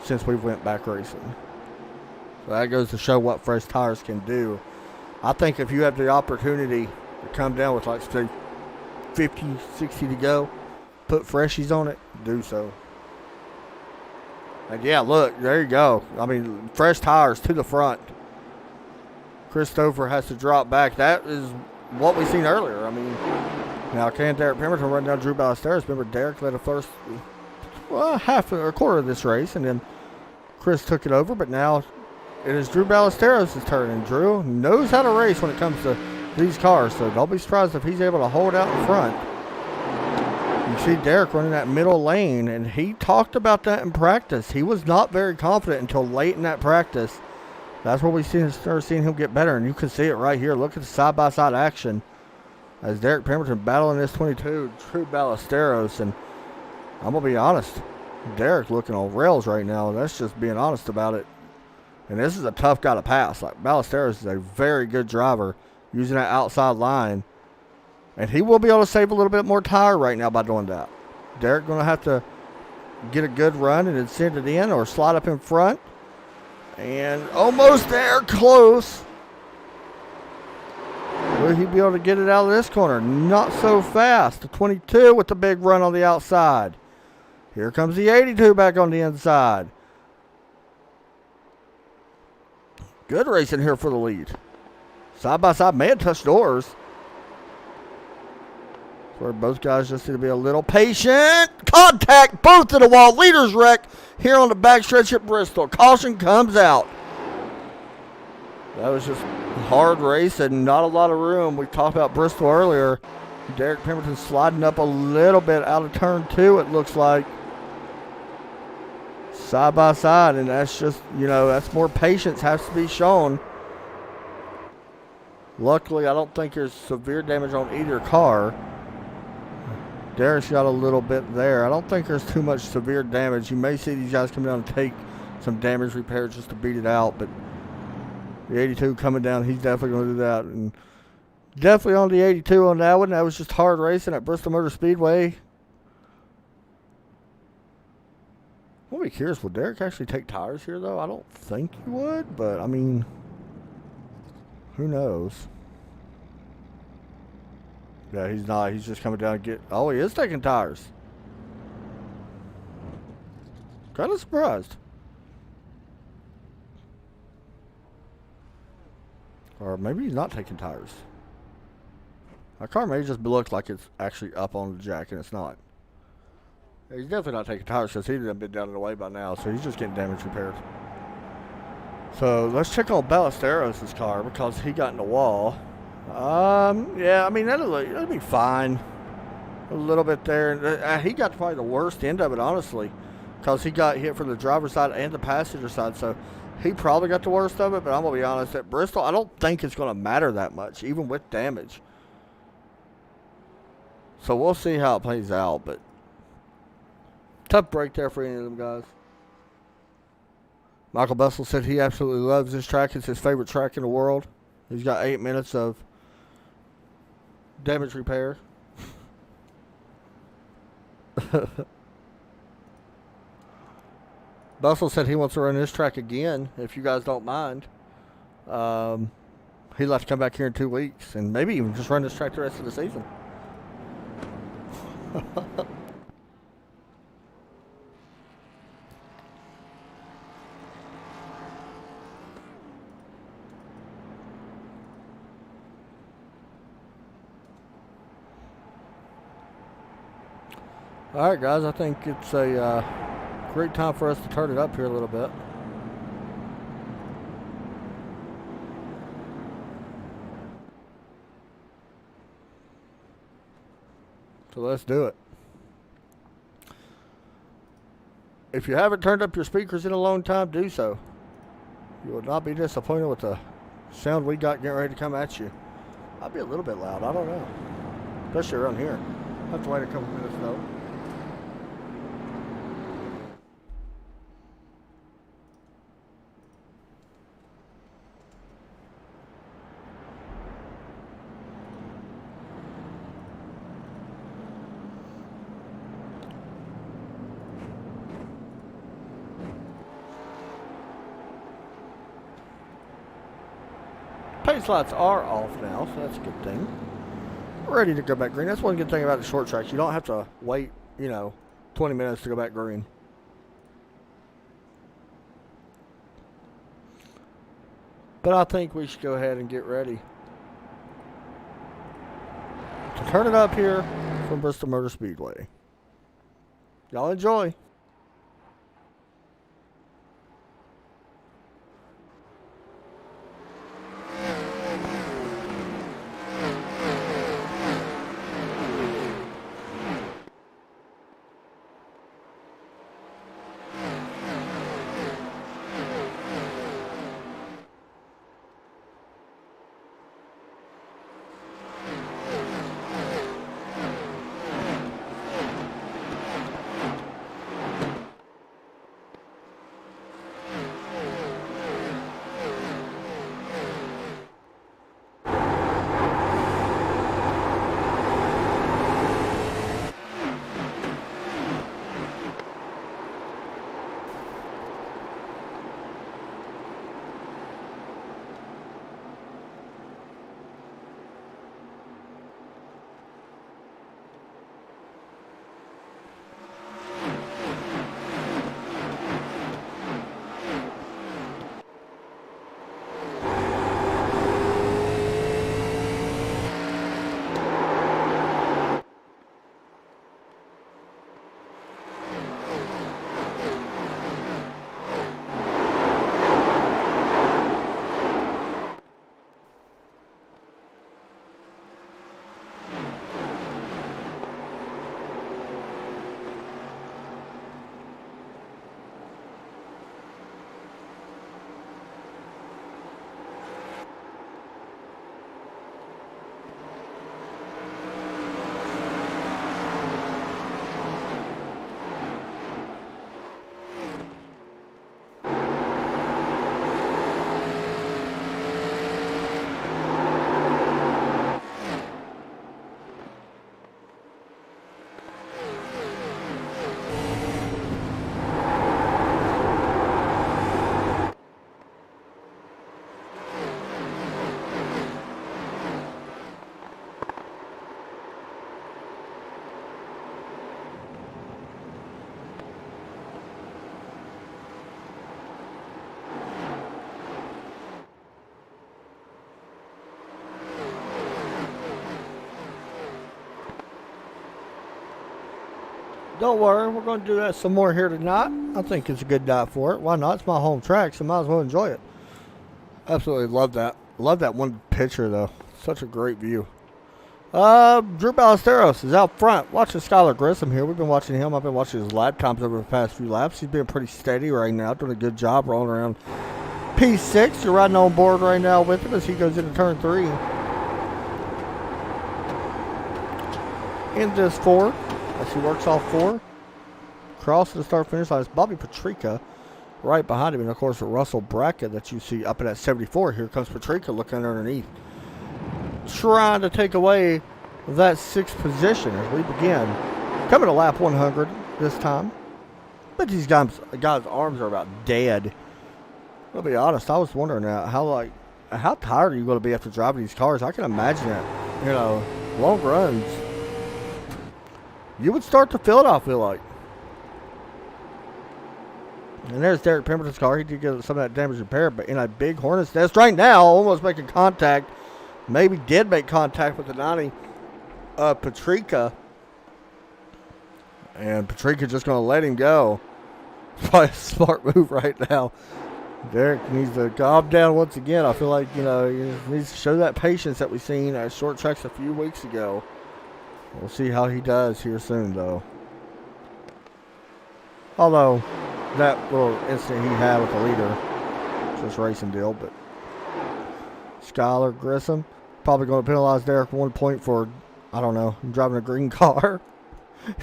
since we went back racing. So that goes to show what fresh tires can do. I think if you have the opportunity to come down with, like, say, 50, 60 to go, put freshies on it, do so. And yeah, look, there you go. I mean, fresh tires to the front. Christopher has to drop back. That is what we seen earlier. I mean, now can Derek Pemberton run down Drew Ballesteros? Remember, Derek led the first, half or a quarter of this race, and then Chris took it over. But now it is Drew Ballesteros' turn, and Drew knows how to race when it comes to these cars. So don't be surprised if he's able to hold out in front. You see Derek running that middle lane, and he talked about that in practice. He was not very confident until late in that practice. That's where we started seeing him get better, and you can see it right here. Look at the side-by-side action as Derek Pemberton battling this 22, Drew Ballesteros. And I'm going to be honest, Derek looking on rails right now. That's just being honest about it. And this is a tough guy to pass. Like, Ballesteros is a very good driver using that outside line. And he will be able to save a little bit more tire right now by doing that. Derek going to have to get a good run and then send it in or slide up in front. And almost there, close. Will he be able to get it out of this corner? Not so fast. The 22 with the big run on the outside. Here comes the 82 back on the inside. Good racing here for the lead. Side by side, may have touched doors. Where both guys just need to be a little patient. Contact, both to the wall. Leader's wreck. here on the backstretch at Bristol. Caution comes out. That was just hard race and not a lot of room. We talked about Bristol earlier. Derek Pemberton sliding up a little bit out of turn 2, it looks like. Side by side, and that's just, that's more patience has to be shown. Luckily, I don't think there's severe damage on either car. Derek's got a little bit there. I don't think there's too much severe damage. You may see these guys come down and take some damage repairs just to beat it out, but the 82 coming down, he's definitely going to do that. And definitely on the 82 on that one. That was just hard racing at Bristol Motor Speedway. I'll be curious, will Derek actually take tires here, though? I don't think he would, but, I mean, who knows? Yeah, he's not. He's just coming down and get... Oh, he is taking tires. Kind of surprised. Or maybe he's not taking tires. My car may just look like it's actually up on the jack, and it's not. He's definitely not taking tires because he'd have been down and away by now, so he's just getting damage repaired. So let's check on Ballesteros' car because he got in the wall. Yeah, I mean, that'll be fine. A little bit there. He got probably the worst end of it, honestly, because he got hit from the driver's side and the passenger side, so he probably got the worst of it, but I'm going to be honest, at Bristol, I don't think it's going to matter that much, even with damage. So we'll see how it plays out, but tough break there for any of them guys. Michael Bessel said he absolutely loves this track. It's his favorite track in the world. He's got 8 minutes of damage repair. Bessel said he wants to run this track again, if you guys don't mind. He'd like to come back here in 2 weeks and maybe even just run this track the rest of the season. All right, guys, I think it's a great time for us to turn it up here a little bit. So let's do it. If you haven't turned up your speakers in a long time, do so. You will not be disappointed with the sound we got getting ready to come at you. Might be a little bit loud, I don't know. Especially around here. I'll have to wait a couple minutes though. Pace lights are off now, so that's a good thing. We're ready to go back green. That's one good thing about the short tracks. You don't have to wait, 20 minutes to go back green. But I think we should go ahead and get ready to turn it up here from Bristol Motor Speedway. Y'all enjoy. don't worry. We're going to do that some more here tonight. I think it's a good night for it. Why not? It's my home track, so might as well enjoy it. Absolutely love that. Love that one picture, though. Such a great view. Drew Ballesteros is out front. Watching Skylar Grissom here. We've been watching him. I've been watching his lap times over the past few laps. He's been pretty steady right now. Doing a good job rolling around P6. You're riding on board right now with him as he goes into turn 3. In this 4, as he works off 4. Cross to the start-finish line is Bobby Patrica right behind him. And, of course, Russell Brackett that you see up in that 74. Here comes Patrica looking underneath, trying to take away that 6th position as we begin. Coming to lap 100 this time. But these guys' arms are about dead. I'll be honest, I was wondering how tired are you going to be after driving these cars? I can imagine it. Long runs. You would start to feel it, I feel like. And there's Derek Pemberton's car. He did get some of that damage repaired, but in a big Hornet's nest right now, almost making contact. Maybe did make contact with the 90 Patrica. And Patrica just going to let him go. It's probably a smart move right now. Derek needs to calm down once again. I feel like, he needs to show that patience that we've seen at short tracks a few weeks ago. We'll see how he does here soon, though. Although, that little incident he had with the leader, just racing deal, but Skylar Grissom probably going to penalize Derek 1 point for, I don't know, driving a green car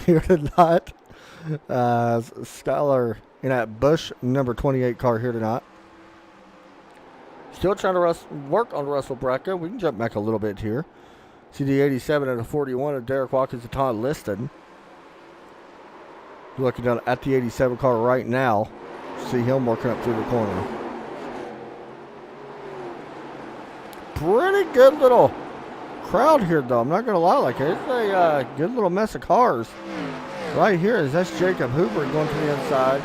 here tonight. Skylar in that Busch number 28 car here tonight. Still trying to work on Russell Brackett. We can jump back a little bit here. See the 87 and the 41 of Derek Watkins and Todd Liston. Looking down at the 87 car right now. See him working up through the corner. Pretty good little crowd here, though. I'm not going to lie. Like, it's a good little mess of cars. Right here is that's Jacob Hooper going to the inside.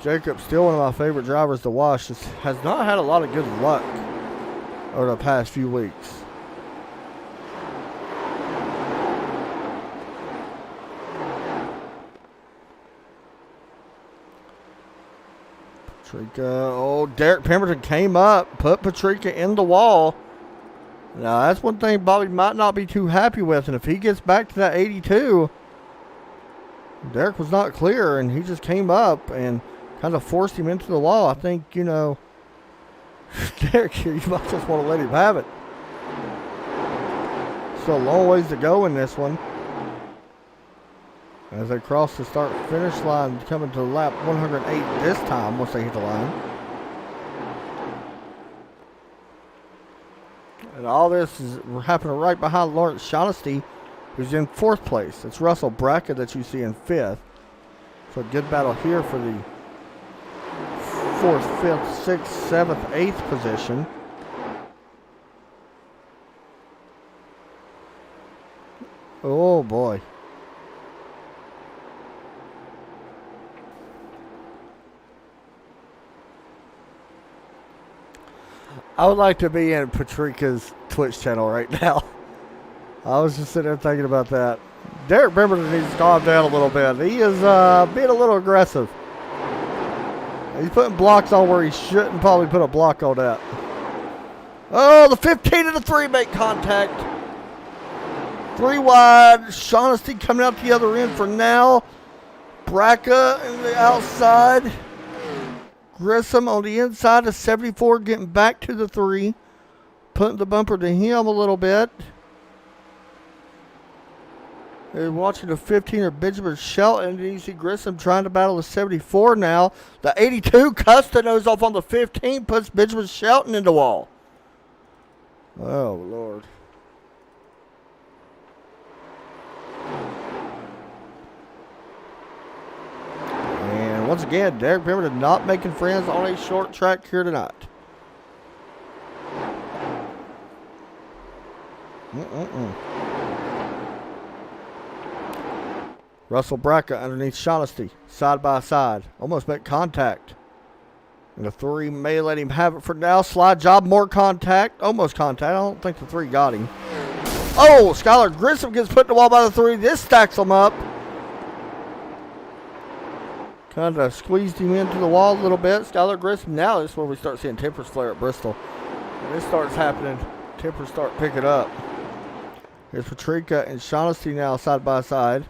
Jacob, still one of my favorite drivers to watch. Just has not had a lot of good luck over the past few weeks. Patrica. Derek Pemberton came up, put Patrica in the wall. Now, that's one thing Bobby might not be too happy with. And if he gets back to that 82, Derek was not clear, and he just came up and kind of forced him into the wall. I think, Derek here, you might just want to let him have it. Still a long ways to go in this one. As they cross the start-finish line, coming to lap 108 this time once they hit the line. And all this is happening right behind Lawrence Shaughnessy, who's in 4th place. It's Russell Brackett that you see in 5th. So a good battle here for the 4th, 5th, 6th, 7th, 8th position. Oh boy. I would like to be in Patrica's Twitch channel right now. I was just sitting there thinking about that. Derek Pemberton needs to calm down a little bit. He is being a little aggressive. He's putting blocks on where he shouldn't probably put a block on that. Oh, the 15 and the 3 make contact. 3 wide. Shaughnessy coming out the other end for now. Braca in the outside. Grissom on the inside of 74 getting back to the 3. Putting the bumper to him a little bit. They're watching the 15 or Benjamin Shelton. And you see Grissom trying to battle the 74 now. The 82 Custonos off on the 15 puts Benjamin Shelton in the wall. Oh, Lord. And once again, Derek Pemberton not making friends on a short track here tonight. Russell Braca underneath Shaughnessy, side by side. Almost make contact. And the 3 may let him have it for now. Slide job, more contact. Almost contact. I don't think the 3 got him. Oh, Skylar Grissom gets put in the wall by the 3. This stacks them up. Kind of squeezed him into the wall a little bit. Skylar Grissom, now this is where we start seeing tempers flare at Bristol. When this starts happening, tempers start picking up. Here's Patrica and Shaughnessy now side by side.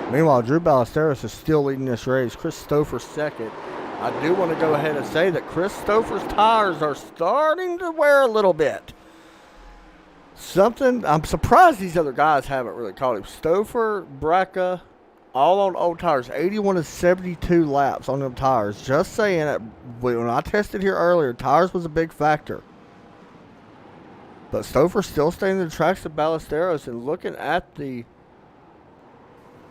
Meanwhile, Drew Ballesteros is still leading this race. Chris Stouffer second. I do want to go ahead and say that Chris Stouffer's tires are starting to wear a little bit. I'm surprised these other guys haven't really caught him. Stouffer, Braca, all on old tires. 81 to 72 laps on them tires. Just saying that when I tested here earlier, tires was a big factor. But Stouffer's still staying in the tracks of Ballesteros and looking at the...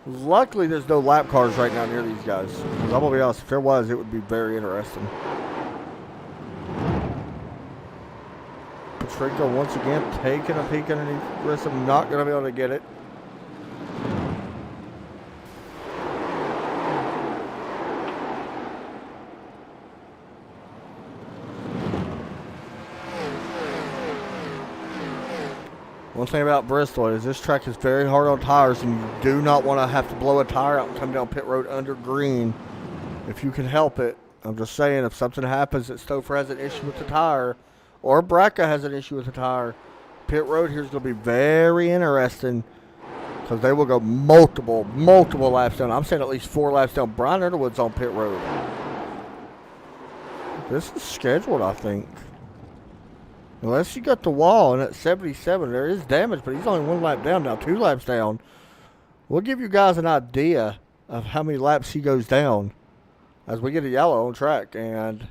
Luckily, there's no lap cars right now near these guys. Because I'm going to be honest, if there was, it would be very interesting. Patrica once again taking a peek underneath Grissom. Not going to be able to get it. One thing about Bristol is this track is very hard on tires, and you do not want to have to blow a tire out and come down pit road under green if you can help it. I'm just saying, if something happens that Stouffer has an issue with the tire, or Braca has an issue with the tire, pit road here is going to be very interesting because they will go multiple laps down. I'm saying at least 4 laps down. Brian Underwood's on pit road. This is scheduled, I think. Unless you got the wall, and at 77, there is damage, but he's only 1 lap down now, 2 laps down. We'll give you guys an idea of how many laps he goes down as we get a yellow on track. And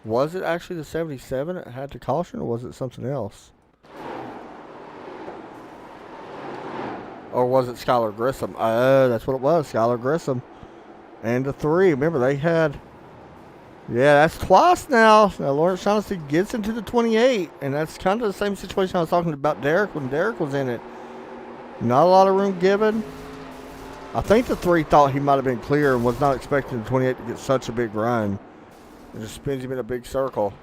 was it actually the 77 that had the caution, or was it something else? Or was it Skylar Grissom? That's what it was, Skylar Grissom. And the 3, remember, they had... Yeah, that's twice now. Lawrence Shaughnessy gets into the 28, and that's kind of the same situation I was talking about Derek when Derek was in it. Not a lot of room given. I think the 3 thought he might have been clear and was not expecting the 28 to get such a big run. It just spins him in a big circle.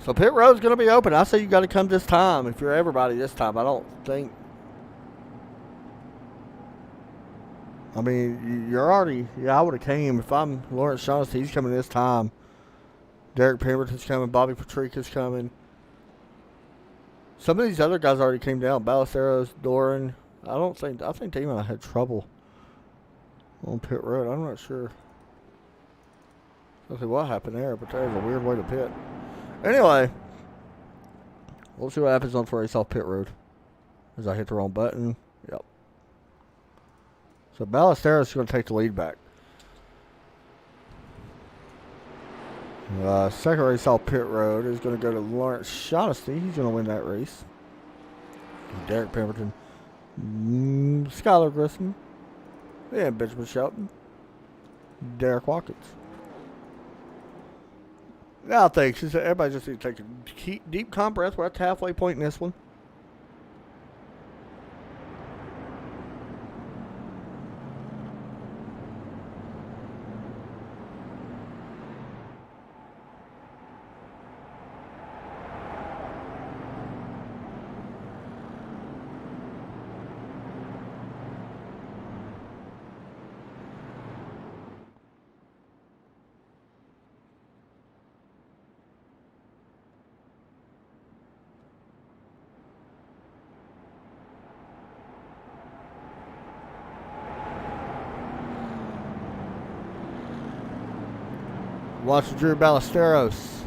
So pit road's going to be open. I say you got to come this time if you're everybody this time. I don't think... I mean, you're already... Yeah, I would have came. If I'm Lawrence Shaughnessy, he's coming this time. Derek Pemberton's coming. Bobby Patrica's coming. Some of these other guys already came down. Ballesteros, Doran. I think they might have had trouble on pit road. I'm not sure. Let's see what happened there, but there's a weird way to pit. Anyway, we'll see what happens on race off pit road. As I hit the wrong button. Yep. So Ballesteros is going to take the lead back. Second race off pit road is going to go to Lawrence Shaughnessy. He's going to win that race. Derek Pemberton. Skylar Grissom. And Benjamin Shelton. Derek Watkins. Now I think everybody just needs to take a deep calm breath. We're at the halfway point in this one. Watch Drew Ballesteros.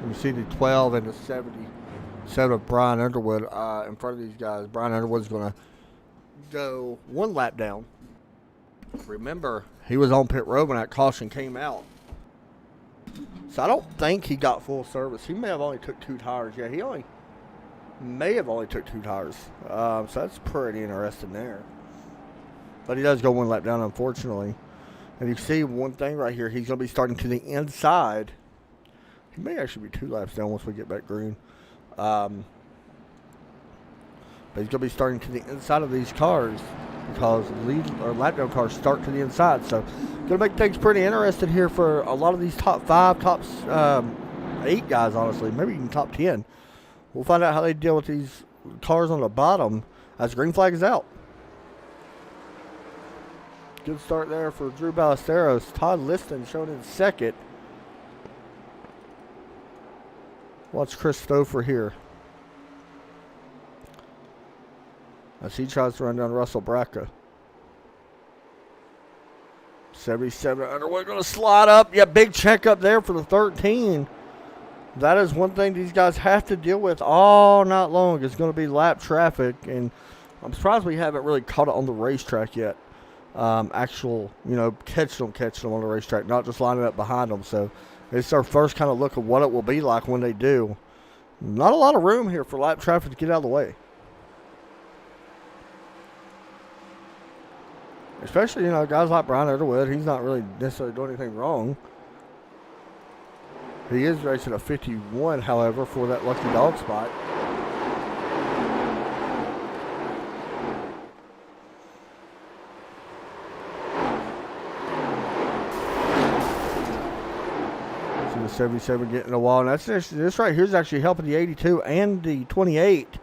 You see the 12 and the 77 of Brian Underwood in front of these guys. Brian Underwood's going to go 1 lap down. Remember, he was on pit road when that caution came out. So I don't think he got full service. He may have only took 2 tires. Yeah, he may have only took 2 tires. So that's pretty interesting there. But he does go 1 lap down, unfortunately. And you see one thing right here. He's going to be starting to the inside. He may actually be 2 laps down once we get back green. But he's going to be starting to the inside of these cars because lead or lap-down cars start to the inside. So going to make things pretty interesting here for a lot of these top 5, top 8 guys, honestly. Maybe even top 10. We'll find out how they deal with these cars on the bottom as green flag is out. Good start there for Drew Ballesteros. Todd Liston shown in second. Watch Chris Stouffer here as he tries to run down Russell Bracca. 77 Underwood going to slide up. Yeah, big check up there for the 13. That is one thing these guys have to deal with all night long. It's going to be lap traffic, and I'm surprised we haven't really caught it on the racetrack yet. Actual, catching them on the racetrack, not just lining up behind them. So it's our first kind of look at what it will be like when they do. Not a lot of room here for lap traffic to get out of the way. Especially, guys like Brian Underwood. He's not really necessarily doing anything wrong. He is racing a 51, however, for that lucky dog spot. So the 77 getting a wall. And this right here is actually helping the 82 and the 28.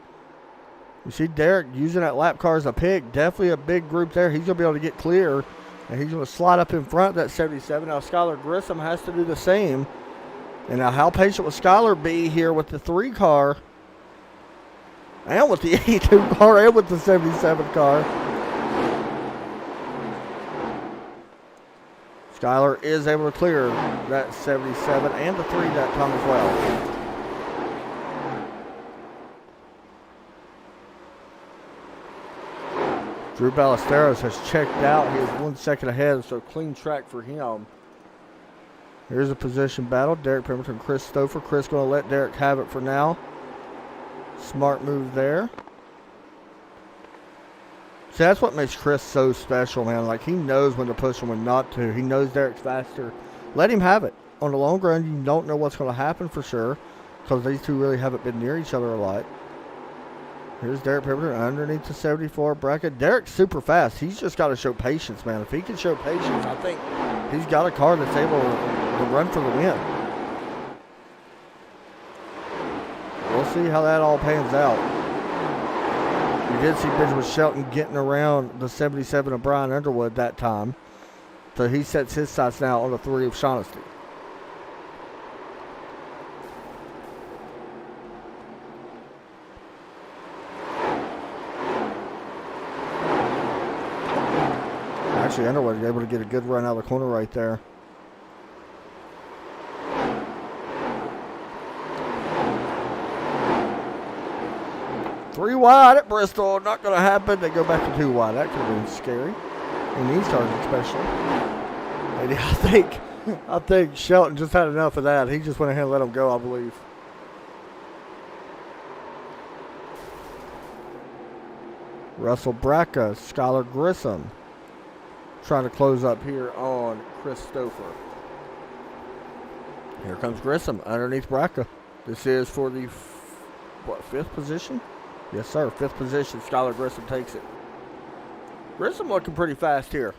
You see Derek using that lap car as a pick. Definitely a big group there. He's going to be able to get clear. And he's going to slide up in front of that 77. Now Skylar Grissom has to do the same. And now how patient will Skylar be here with the 3 car and with the 82 car and with the 77 car. Skylar is able to clear that 77 and the 3 that time as well. Drew Ballesteros has checked out. He is 1 second ahead, so clean track for him. Here's a position battle. Derek Pemberton, Chris Stouffer. Chris going to let Derek have it for now. Smart move there. See, that's what makes Chris so special, man. Like, he knows when to push and when not to. He knows Derek's faster. Let him have it. On the long run, you don't know what's going to happen for sure because these two really haven't been near each other a lot. Here's Derek Pemberton underneath the 74 bracket. Derek's super fast. He's just got to show patience, man. If he can show patience, I think he's got a car that's able to run for the win. We'll see how that all pans out. You did see Benjamin Shelton getting around the 77 of Brian Underwood that time. So he sets his sights now on the 3 of Shaughnessy. Actually, Underwood was able to get a good run out of the corner right there. Three wide at Bristol. Not going to happen. They go back to 2 wide. That could have been scary. In these cars especially. And I think Shelton just had enough of that. He just went ahead and let him go, I believe. Russell Bracca, Skylar Grissom. Trying to close up here on Chris Stouffer. Here comes Grissom underneath Bracca. This is for the, 5th position? Yes, sir. 5th position. Skylar Grissom takes it. Grissom looking pretty fast here.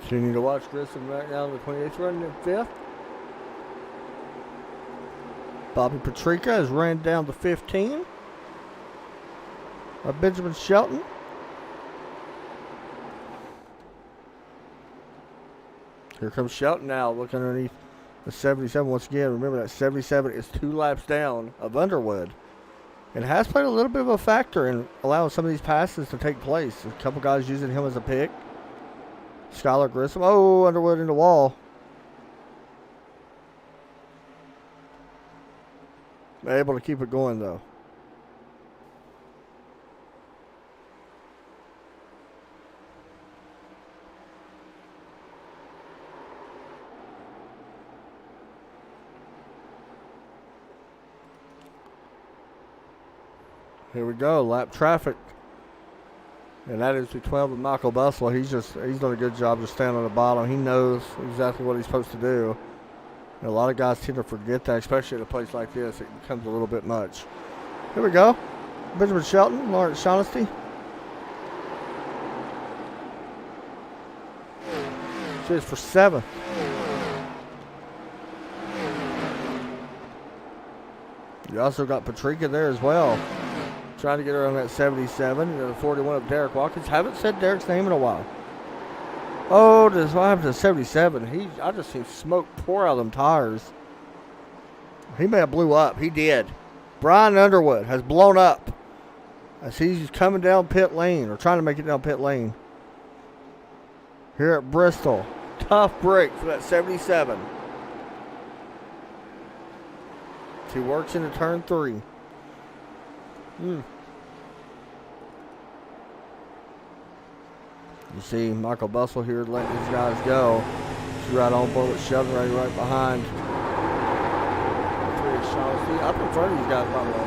Continue to watch Grissom right now in the 28th running in 5th. Bobby Patrica has ran down to 15. Benjamin Shelton. Here comes Shelton now, looking underneath the 77 once again. Remember that 77 is 2 laps down of Underwood. It has played a little bit of a factor in allowing some of these passes to take place. A couple guys using him as a pick. Skylar Grissom. Oh, Underwood in the wall. Able to keep it going, though. Here we go, lap traffic. And that is the 12 of Michael Bustle. He's done a good job just standing on the bottom. He knows exactly what he's supposed to do. And a lot of guys tend to forget that, especially at a place like this. It becomes a little bit much. Here we go. Benjamin Shelton, Lawrence Shaughnessy. She's for 7th. You also got Patrica there as well. Trying to get around that 77. And the 41 of Derek Watkins. Haven't said Derek's name in a while. Oh, this what happened to 77? I just seen smoke pour out of them tires. He may have blew up. He did. Brian Underwood has blown up as he's coming down pit lane, or trying to make it down pit lane. Here at Bristol. Tough break for that 77. He works into turn 3. You see Michael Bustle here letting these guys go. He's right on board with Sheldon right behind. 3 is Shaughnessy. Up in front of these guys, by the way.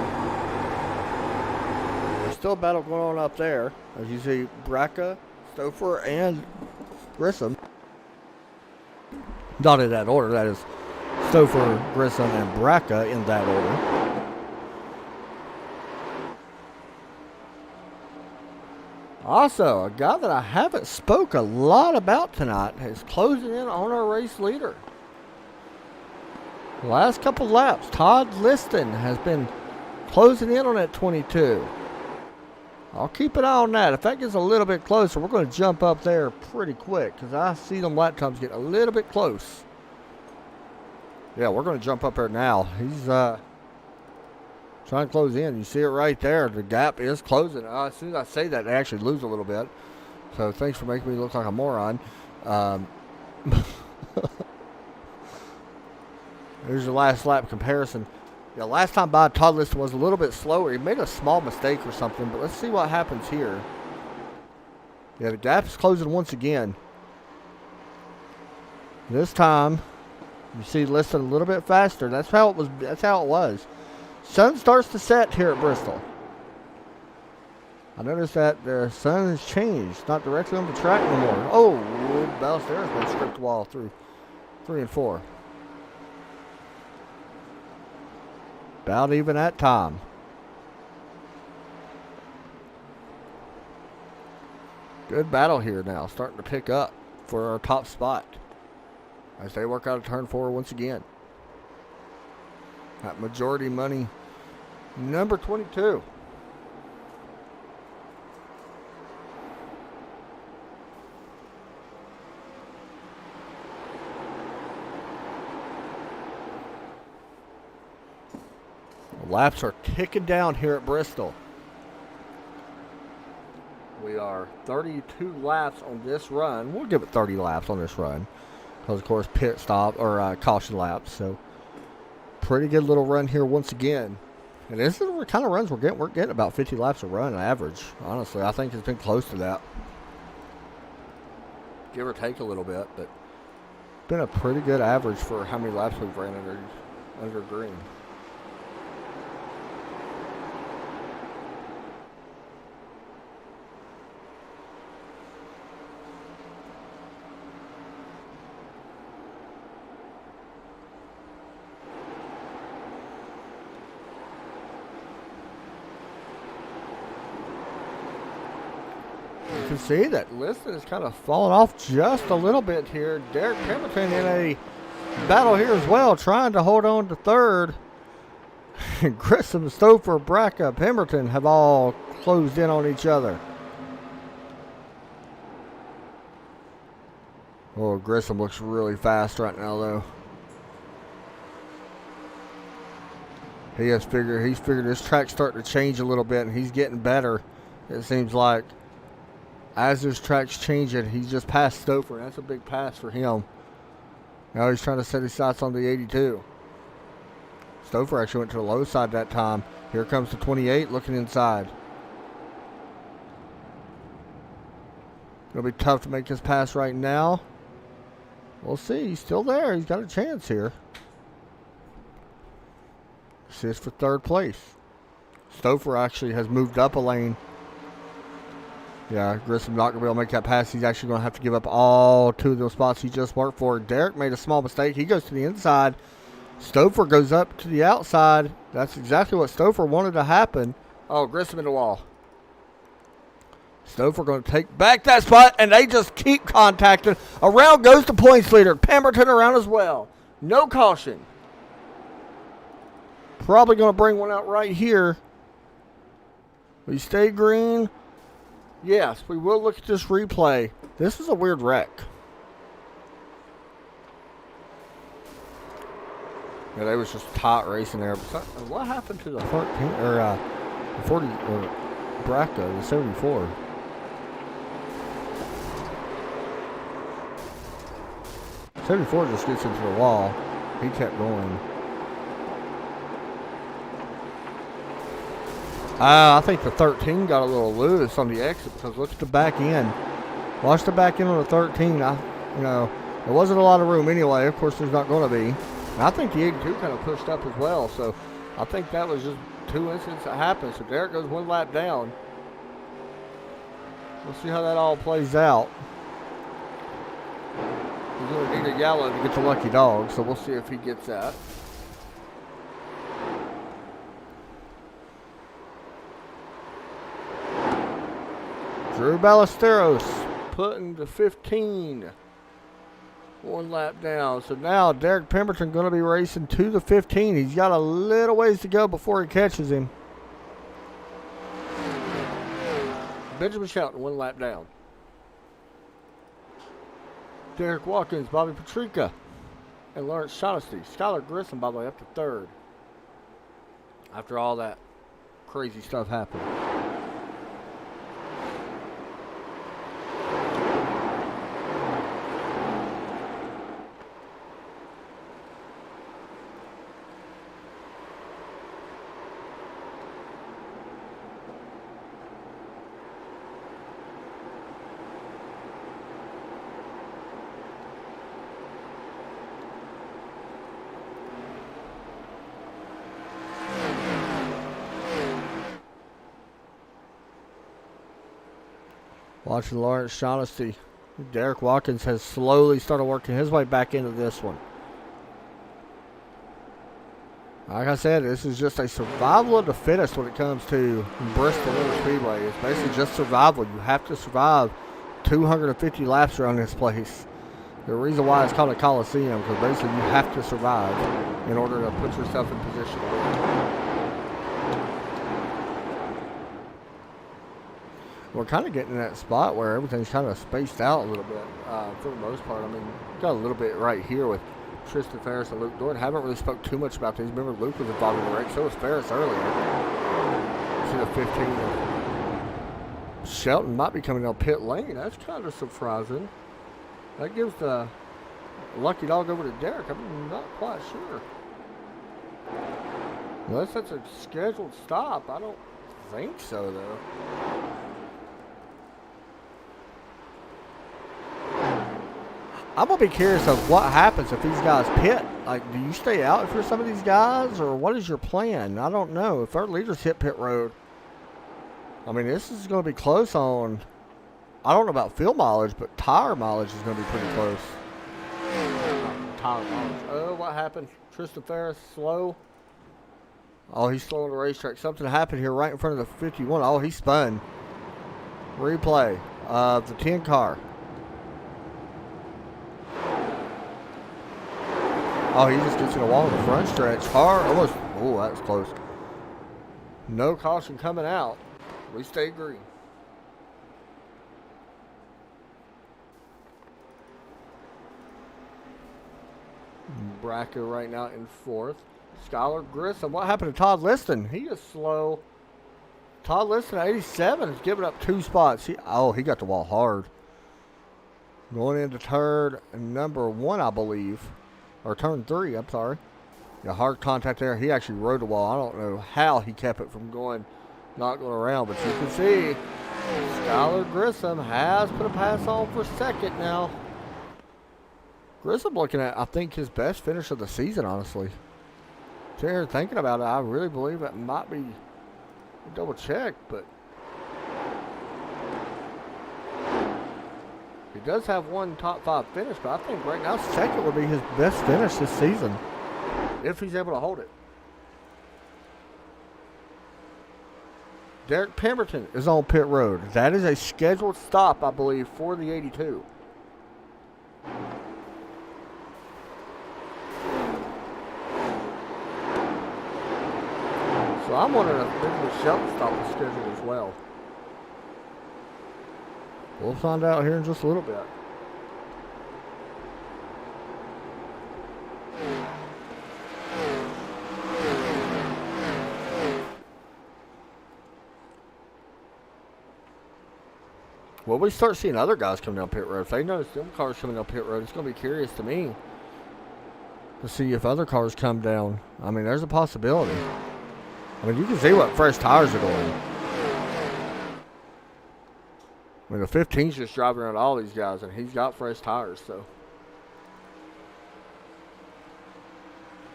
There's still a battle going on up there. As you see, Braca, Stouffer, and Grissom. Not in that order. That is Stouffer, Grissom, and Braca in that order. Also, a guy that I haven't spoke a lot about tonight is closing in on our race leader. The last couple laps, Todd Liston has been closing in on that 22. I'll keep an eye on that. If that gets a little bit closer, we're going to jump up there pretty quick because I see them lap times getting a little bit close. Yeah, we're going to jump up there now. He's trying to close in. You see it right there. The gap is closing. As soon as I say that, they actually lose a little bit. So thanks for making me look like a moron. Here's the last lap comparison. Yeah, last time by, Todd Liston was a little bit slower. He made a small mistake or something, but let's see what happens here. Yeah, the gap is closing once again. This time, you see Liston a little bit faster. That's how it was. That's how it was. Sun starts to set here at Bristol. I noticed that the sun has changed. Not directly on the track anymore. Oh, Ballesteros has been stripped wall through 3 and 4. About even that time. Good battle here now. Starting to pick up for our top spot as they work out of turn 4 once again. That majority money, number 22. The laps are ticking down here at Bristol. We are 32 laps on this run. We'll give it 30 laps on this run because, of course, pit stop or caution laps. So, pretty good little run here once again. And this is the kind of runs we're getting. We're getting about 50 laps a run on average. Honestly, I think it's been close to that. Give or take a little bit, but been a pretty good average for how many laps we've ran under green. You can see that Liston is kind of falling off just a little bit here. Derek Pemberton in a battle here as well, trying to hold on to third. Grissom, Stouffer, Braca, Pemberton have all closed in on each other. Oh, Grissom looks really fast right now, though. He's figured this track's starting to change a little bit, and he's getting better, it seems like. As this track's changing, he's just passed Stouffer. That's a big pass for him. Now he's trying to set his sights on the 82. Stouffer actually went to the low side that time. Here comes the 28 looking inside. It'll be tough to make this pass right now. We'll see. He's still there. He's got a chance here. This is for third place. Stouffer actually has moved up a lane. Yeah, Grissom not going to be able to make that pass. He's actually going to have to give up all 2 of those spots he just worked for. Derek made a small mistake. He goes to the inside. Stouffer goes up to the outside. That's exactly what Stouffer wanted to happen. Oh, Grissom in the wall. Stouffer going to take back that spot, and they just keep contacting. Around goes the points leader. Pemberton around as well. No caution. Probably going to bring one out right here. We stay green. Yes, we will look at this replay. This is a weird wreck. Yeah, they was just tight racing there. What happened to the 13 or the 40 or Bracco, the 74? '74 just gets into the wall. He kept going. I think the 13 got a little loose on the exit because look at the back end. Watch the back end on the 13. There wasn't a lot of room anyway. Of course, there's not going to be. And I think the 82 kind of pushed up as well. So I think that was just 2 incidents that happened. So Derek goes 1 lap down. We'll see how that all plays out. He's going to need a yellow to get the lucky dog. So we'll see if he gets that. Drew Ballesteros putting the 15. 1 lap down. So now Derek Pemberton going to be racing to the 15. He's got a little ways to go before he catches him. Benjamin Shelton 1 lap down. Derek Watkins, Bobby Patrica, and Lawrence Shaughnessy. Skylar Grissom, by the way, up to 3rd. After all that crazy stuff happened. Watching Lawrence Shaughnessy. Derek Watkins has slowly started working his way back into this one. Like I said, this is just a survival of the fittest when it comes to Bristol Motor Speedway. It's basically just survival. You have to survive 250 laps around this place. The reason why it's called a Coliseum, because basically you have to survive in order to put yourself in position to win. We're kind of getting in that spot where everything's kind of spaced out a little bit for the most part. I mean, got a little bit right here with Tristan Ferris and Luke Doran. Haven't really spoke too much about these. Remember, Luke was involved in the race. So was Ferris earlier. See the 15. Shelton might be coming down pit lane. That's kind of surprising. That gives the lucky dog over to Derek. I'm not quite sure. Unless that's a scheduled stop. I don't think so, though. I'm going to be curious of what happens if these guys pit. Like, do you stay out for some of these guys, or what is your plan? I don't know. If our leaders hit pit road, I mean, this is going to be close on, I don't know about fuel mileage, but tire mileage is going to be pretty close. Tire mileage. Oh, what happened? Tristan Ferris, slow. Oh, he's slow on the racetrack. Something happened here right in front of the 51. Oh, he spun. Replay of the 10 car. Oh, he just gets in a wall in the front stretch. Hard, almost. Oh, that was close. No caution coming out. We stay green. Bracco right now in 4th. Skylar Grissom. What happened to Todd Liston? He is slow. Todd Liston at 87 is giving up 2 spots. He got the wall hard. Going into turn number 1, I believe. Or turn 3, I'm sorry. The hard contact there. He actually rode the wall. I don't know how he kept it from not going around. But you can see Skylar Grissom has put a pass on for 2nd now. Grissom looking at, I think, his best finish of the season, honestly. Sitting here thinking about it, I really believe it might be Double check, but he does have one top 5 finish, but I think right now second would be his best finish this season if he's able to hold it. Derek Pemberton is on pit road. That is a scheduled stop, I believe, for the 82. So I'm wondering if Nicholas Shelton stop is scheduled as well. We'll find out here in just a little bit. Well, we start seeing other guys coming down pit road. If they notice them cars coming down pit road, it's going to be curious to me to see if other cars come down. I mean, there's a possibility. I mean, you can see what fresh tires are doing. I mean, the 15's just driving around all these guys, and he's got fresh tires, so.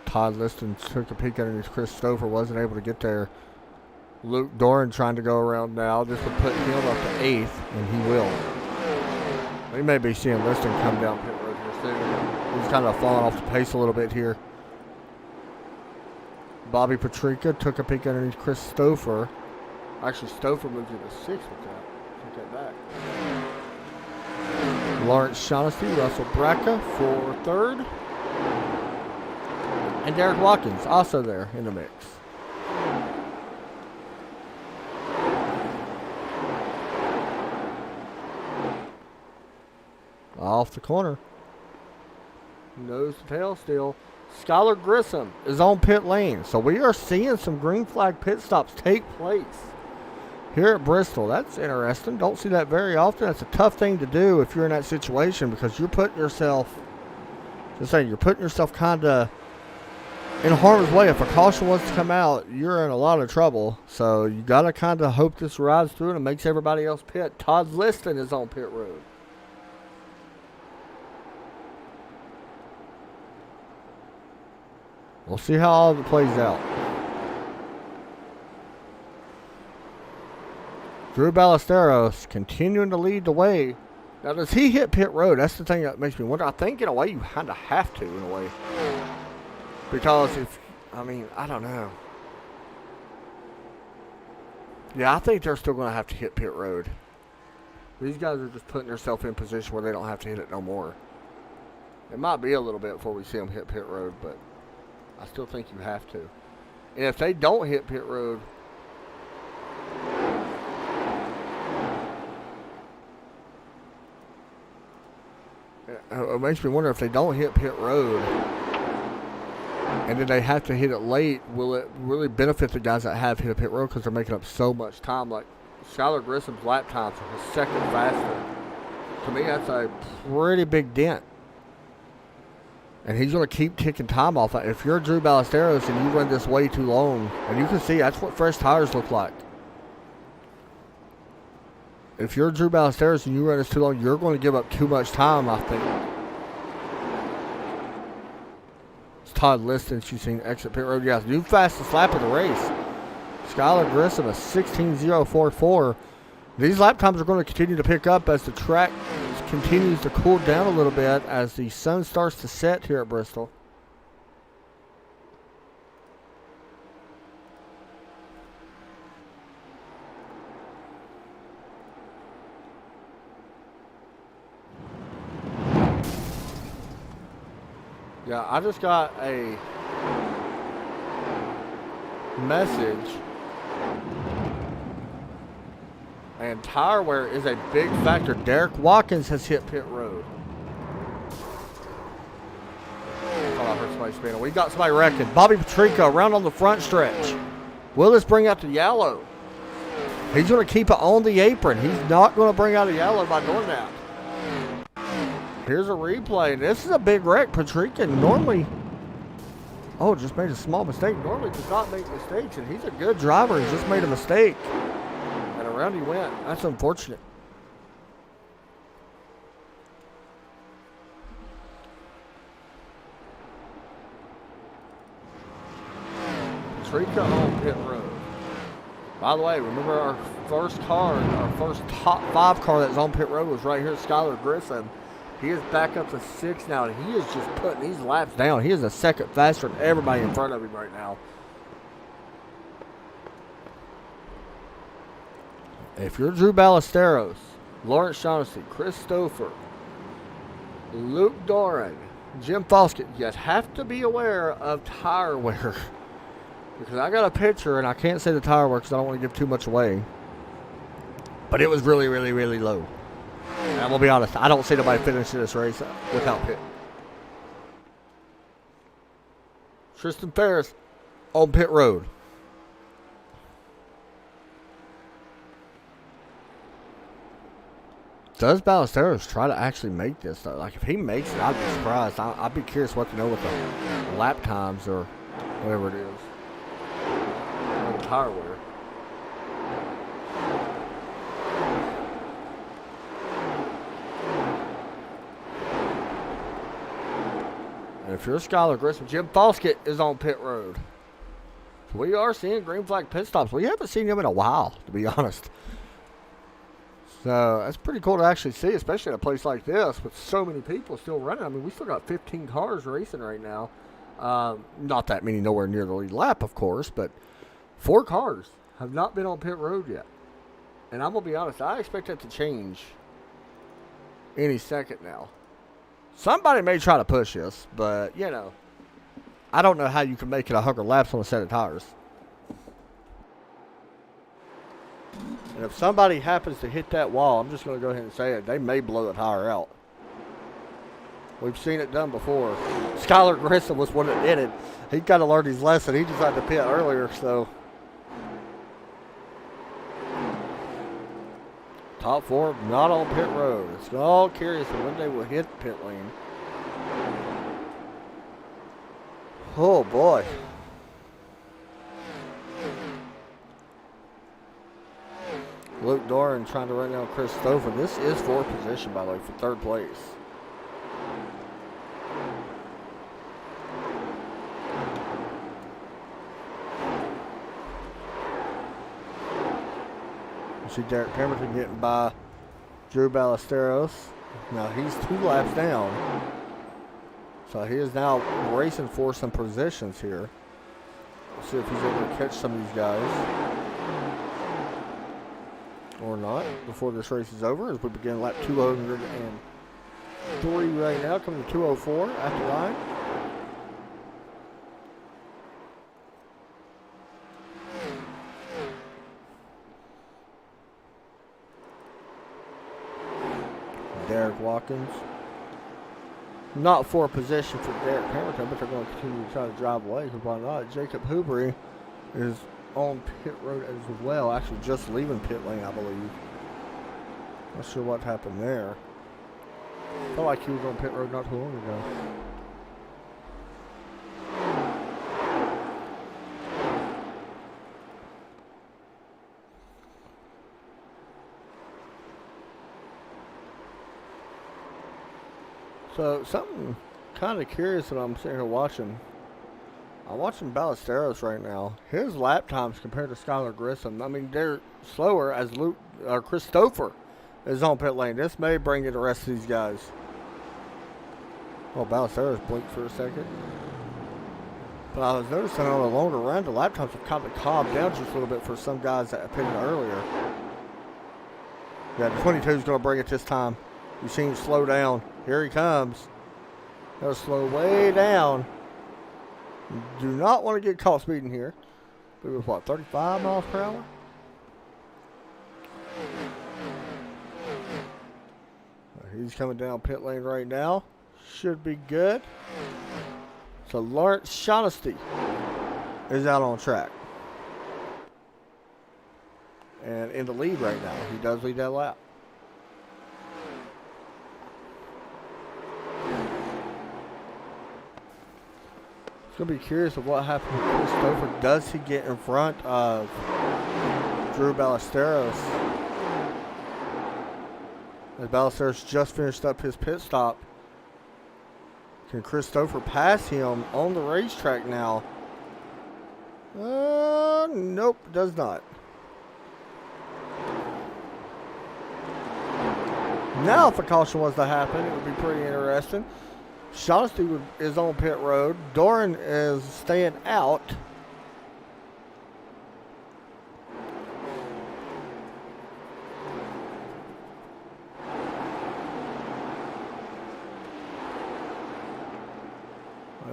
Todd Liston took a peek underneath Chris Stover, wasn't able to get there. Luke Doran trying to go around now. This would put him up to 8th, and he will. We may be seeing Liston come down pit road here soon. He's kind of falling off the pace a little bit here. Bobby Patrica took a peek underneath Chris Stover. Actually, Stover moved into 6th with that. Take that back. Lawrence Shaughnessy, Russell Bracca for 3rd. And Derek Watkins also there in the mix. Off the corner. Nose to tail still. Skylar Grissom is on pit lane. So we are seeing some green flag pit stops take place here at Bristol. That's interesting. Don't see that very often. That's a tough thing to do if you're in that situation because you're putting yourself, just saying, you're putting yourself kind of in harm's way. If a caution wants to come out, you're in a lot of trouble. So you got to kind of hope this rides through and it makes everybody else pit. Todd Liston is on pit road. We'll see how all of it plays out. Drew Ballesteros continuing to lead the way. Now, does he hit pit road? That's the thing that makes me wonder. I think, in a way, you kind of have to, in a way. Because if, I mean, I don't know. Yeah, I think they're still going to have to hit pit road. These guys are just putting themselves in position where they don't have to hit it no more. It might be a little bit before we see them hit pit road, but I still think you have to. And if they don't hit pit road, it makes me wonder if they don't hit pit road and then they have to hit it late, will it really benefit the guys that have hit a pit road because they're making up so much time? Like Skylar Grissom's lap times are his second faster. To me, that's a pretty big dent. And he's going to keep ticking time off. If you're Drew Ballesteros and you run this way too long, and you can see that's what fresh tires look like. If you're Drew Ballesteros and you run this too long, you're going to give up too much time, I think. It's Todd Liston. She's seen exit pit road. Yeah, new fastest lap of the race. Skylar Grissom, a 16.044. These lap times are going to continue to pick up as the track continues to cool down a little bit as the sun starts to set here at Bristol. Yeah, I just got a message. And tire wear is a big factor. Derek Watkins has hit pit road. Oh, I heard somebody spinning. We got somebody wrecking. Bobby Patrica around on the front stretch. Will this bring out the yellow? He's going to keep it on the apron. He's not going to bring out a yellow by doing that. Here's a replay. This is a big wreck. Patrica normally, just made a small mistake. Normally does not make mistakes, and he's a good driver. He just made a mistake. Around he went. That's unfortunate. Patrica on pit road. By the way, remember our first top 5 car that was on pit road was right here, Skylar Grissom. He is back up to 6 now, and he is just putting these laps down. He is a second faster than everybody in front of him right now. If you're Drew Ballesteros, Lawrence Shaughnessy, Chris Stouffer, Luke Doring, Jim Foskett, you have to be aware of tire wear. Because I got a picture, and I can't say the tire wear because I don't want to give too much away. But it was really, really, really low. And I'm going to be honest, I don't see nobody finishing this race without pit. Tristan Ferris on pit road. Does Ballesteros try to actually make this, though? Like, if he makes it, I'd be surprised. I'd be curious what to know with the lap times or whatever it is. Or the tire wear. And if you're Skylar Grissom, Jim Foskett is on pit road. So we are seeing green flag pit stops. We haven't seen him in a while, to be honest. So that's pretty cool to actually see, especially at a place like this with so many people still running. I mean, we still got 15 cars racing right now. Not that many nowhere near the lead lap, of course, but 4 cars have not been on pit road yet. And I'm going to be honest, I expect that to change any second now. Somebody may try to push this, but, you know, I don't know how you can make it 100 laps on a set of tires. And if somebody happens to hit that wall, I'm just going to go ahead and say it, they may blow the tire out. We've seen it done before. Skylar Grissom was one that did it. He got to learn his lesson. He just had to pit earlier, so. Top 4 not on pit road. It's all curious when they will hit pit lane. Oh, boy. Luke Doran trying to run down Chris Stouffer. This is 4th position, by the way, for 3rd place. You see Derek Pemberton getting by Drew Ballesteros. Now he's 2 laps down. So he is now racing for some positions here. Let's see if he's able to catch some of these guys. Or not, before this race is over, as we begin lap 203 right now, coming to 204 at the line. Derek Watkins. Not for a position for Derek Hamilton, but they're going to continue to try to drive away, because why not? Jacob Hoobery is on pit road as well, actually just leaving pit lane, I believe. Not sure what happened there. Felt like he was on pit road not too long ago. So something kind of curious that I'm sitting here watching. I'm watching Ballesteros right now. His lap times compared to Skylar Grissom, I mean, they're slower as Chris Stouffer is on pit lane. This may bring in the rest of these guys. Oh, Ballesteros blinked for a second. But I was noticing on a longer run, the lap times have kind of calmed down just a little bit for some guys that pitted earlier. Yeah, the 22 is going to bring it this time. You've seen him slow down. Here he comes. He'll slow way down. You do not want to get caught speeding here. It was what, 35 miles per hour? He's coming down pit lane right now. Should be good. So Lawrence Shaughnessy is out on track. And in the lead right now. He does lead that lap. Going to be curious of what happened with Chris Stouffer. Does he get in front of Drew Ballesteros? As Ballesteros just finished up his pit stop. Can Chris Stouffer pass him on the racetrack now? Nope, does not. Now, if a caution was to happen, it would be pretty interesting. Shaughnessy is on pit road. Doran is staying out.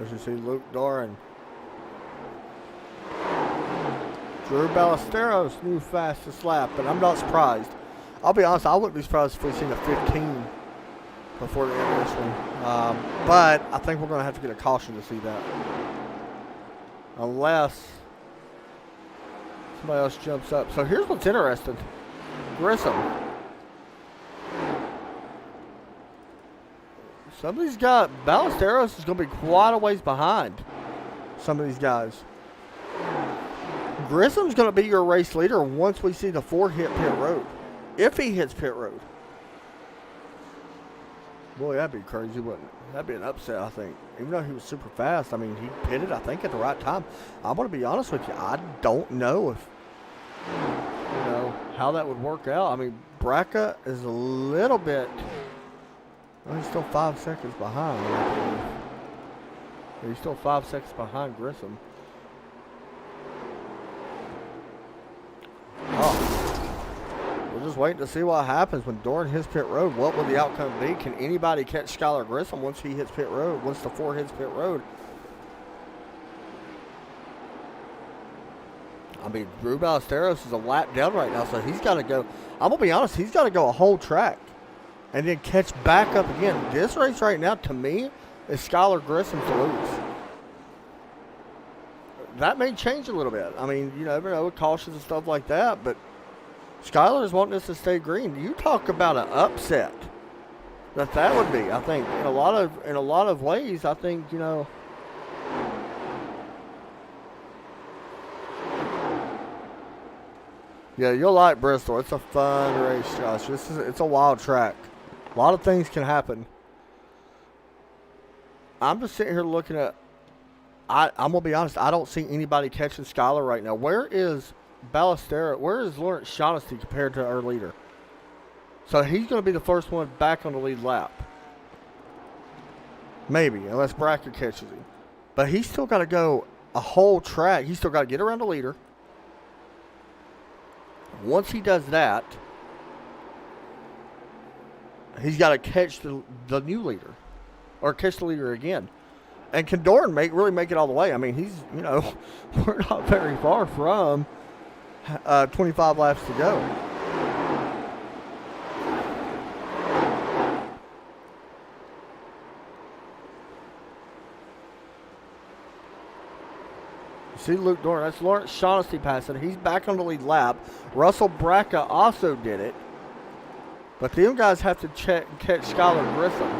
As you see, Luke Doran. Drew Ballesteros, new fastest lap, but I'm not surprised. I'll be honest, I wouldn't be surprised if we seen a 15 before the end of this one. But I think we're going to have to get a caution to see that. Unless somebody else jumps up. So here's what's interesting. Grissom. Somebody's got, Ballesteros is going to be quite a ways behind some of these guys. Grissom's going to be your race leader once we see the 4 hit pit road. If he hits pit road. Boy, that'd be crazy, wouldn't it? That'd be an upset, I think. Even though he was super fast, I mean, he pitted, I think, at the right time. I'm going to be honest with you. I don't know if, how that would work out. I mean, Braca is a little bit, he's still 5 seconds behind, I believe. He's still 5 seconds behind Grissom. We're just waiting to see what happens when Doran hits pit road. What will the outcome be? Can anybody catch Skylar Grissom once he hits pit road? Once the 4 hits pit road? I mean, Drew Ballesteros is a lap down right now, so he's got to go. I'm going to be honest, he's got to go a whole track and then catch back up again. This race right now, to me, is Skylar Grissom to lose. That may change a little bit. I mean, you never know with cautions and stuff like that, but Skylar's wanting us to stay green. You talk about an upset. That would be, I think, in a lot of ways. I think, yeah, you'll like Bristol. It's a fun race, Josh. It's a wild track. A lot of things can happen. I'm just sitting here looking at. I'm gonna be honest. I don't see anybody catching Skylar right now. Where is Ballesteros? Where is Lawrence Shaughnessy compared to our leader? So he's going to be the first one back on the lead lap. Maybe, unless Bracker catches him. But he's still got to go a whole track. He's still got to get around the leader. Once he does that, he's got to catch the new leader. Or catch the leader again. And can Doran really make it all the way? I mean, he's, we're not very far from 25 laps to go. You see Luke Doran. That's Lawrence Shaughnessy passing. He's back on the lead lap. Russell Braca also did it. But them guys have to catch Skylar Grissom,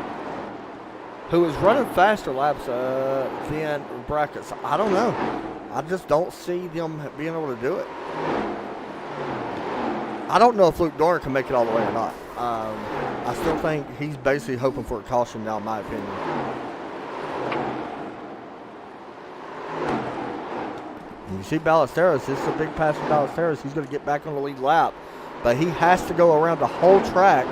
who is running faster laps than Braca. So I don't know. I just don't see them being able to do it. I don't know if Luke Doran can make it all the way or not. I still think he's basically hoping for a caution now, in my opinion. And you see Ballesteros. This is a big pass for Ballesteros. He's going to get back on the lead lap. But he has to go around the whole track,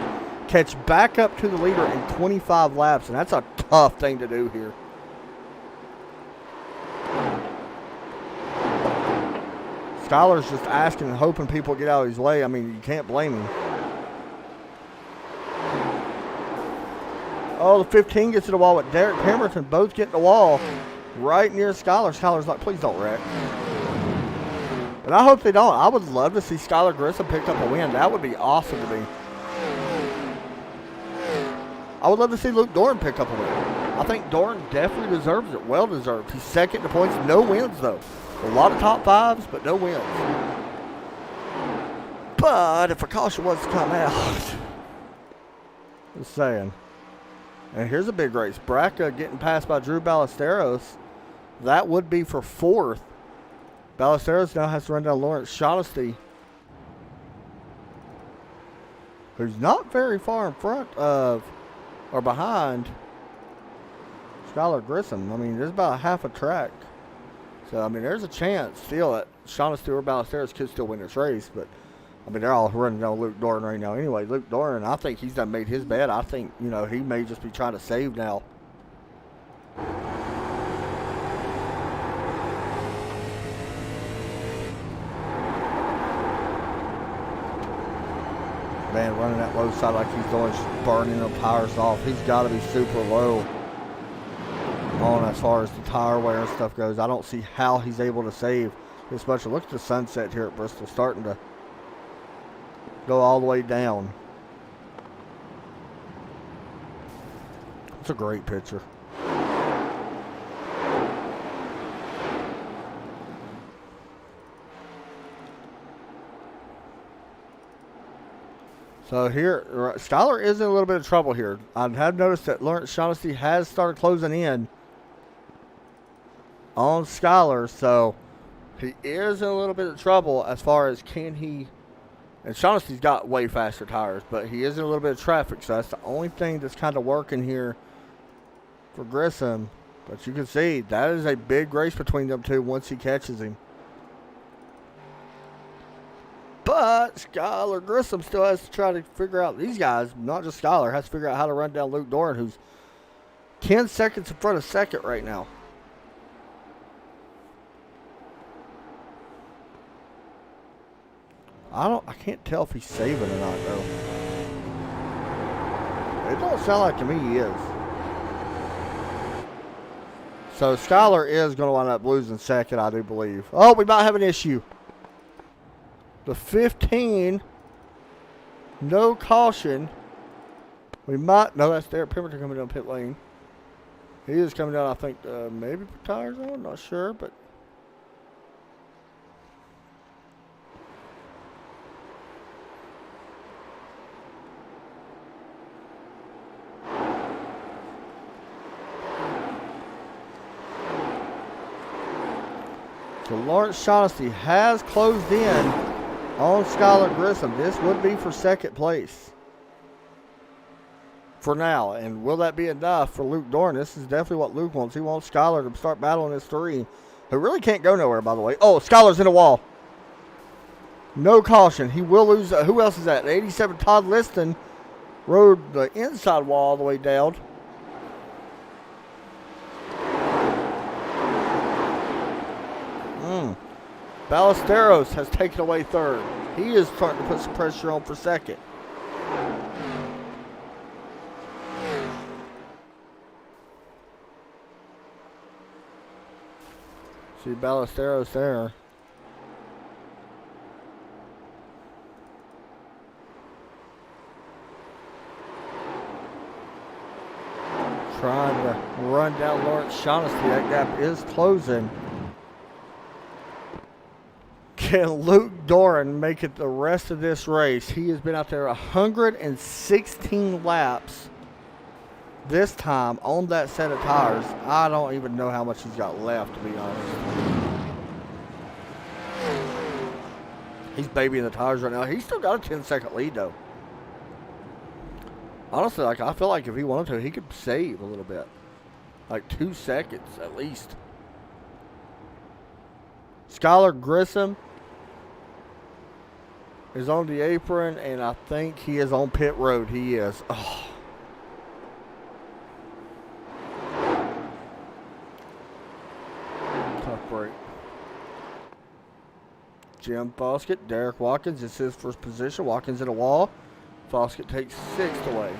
catch back up to the leader in 25 laps. And that's a tough thing to do here. Skylar's just asking and hoping people get out of his way. I mean, you can't blame him. Oh, the 15 gets to the wall with Derek Pemberton both get the wall right near Skylar. Skylar's like, please don't wreck. And I hope they don't. I would love to see Skylar Grissom pick up a win. That would be awesome to me. I would love to see Luke Doran pick up a win. I think Doran definitely deserves it. Well deserved. He's second in points. No wins, though. A lot of top fives, but no wins. But if a caution was to come out, just saying. And here's a big race. Braca getting passed by Drew Ballesteros. That would be for 4th. Ballesteros now has to run down Lawrence Shaughnessy, who's not very far in front of or behind Skylar Grissom. I mean, there's about half a track. So, I mean, there's a chance still that Shaughnessy or Ballesteros could still win this race. But I mean, they're all running down Luke Doran right now. Anyway, Luke Doran, I think he's done made his bet. I think, you know, he may just be trying to save now. Man, running that low side like he's doing, burning the tires off. He's got to be super low on as far as the tire wear and stuff goes. I don't see how he's able to save this much. Look at the sunset here at Bristol starting to go all the way down. It's a great picture. So here, Skylar is in a little bit of trouble here. I have noticed that Lawrence Shaughnessy has started closing in on Skylar, so he is in a little bit of trouble as far as can he. And Shaughnessy's got way faster tires, but he is in a little bit of traffic, so that's the only thing that's kind of working here for Grissom. But you can see that is a big race between them two once he catches him. But Skylar Grissom still has to try to figure out, these guys, not just Skylar, has to figure out how to run down Luke Doran, who's 10 seconds in front of second right now. I can't tell if he's saving or not, though. It don't sound like to me he is. So Skylar is going to wind up losing second, I do believe. Oh, we might have an issue. The 15, no caution. We might, no, that's Derek Pemberton coming down pit lane. He is coming down, I think, maybe put tires on, not sure, but. So Lawrence Shaughnessy has closed in on Skylar Grissom. This would be for second place for now. And will that be enough for Luke Doran? This is definitely what Luke wants. He wants Skylar to start battling his three, who really can't go nowhere, by the way. Oh, Skylar's in a wall. No caution. He will lose. Who else is that? 87 Todd Liston rode the inside wall all the way down. Ballesteros has taken away third. He is starting to put some pressure on for second. See Ballesteros there. Trying to run down Lawrence Shaughnessy. That gap is closing. Can Luke Doran make it the rest of this race? He has been out there 116 laps this time on that set of tires. I don't even know how much he's got left, to be honest. He's babying the tires right now. He's still got a 10-second lead, though. Honestly, like, I feel like if he wanted to, he could save a little bit. Like 2 seconds at least. Skylar Grissom is on the apron, and I think he is on pit road. He is. Oh. Tough break. Jim Foskett, Derek Watkins is his first position. Watkins in a wall. Foskett takes 6th away.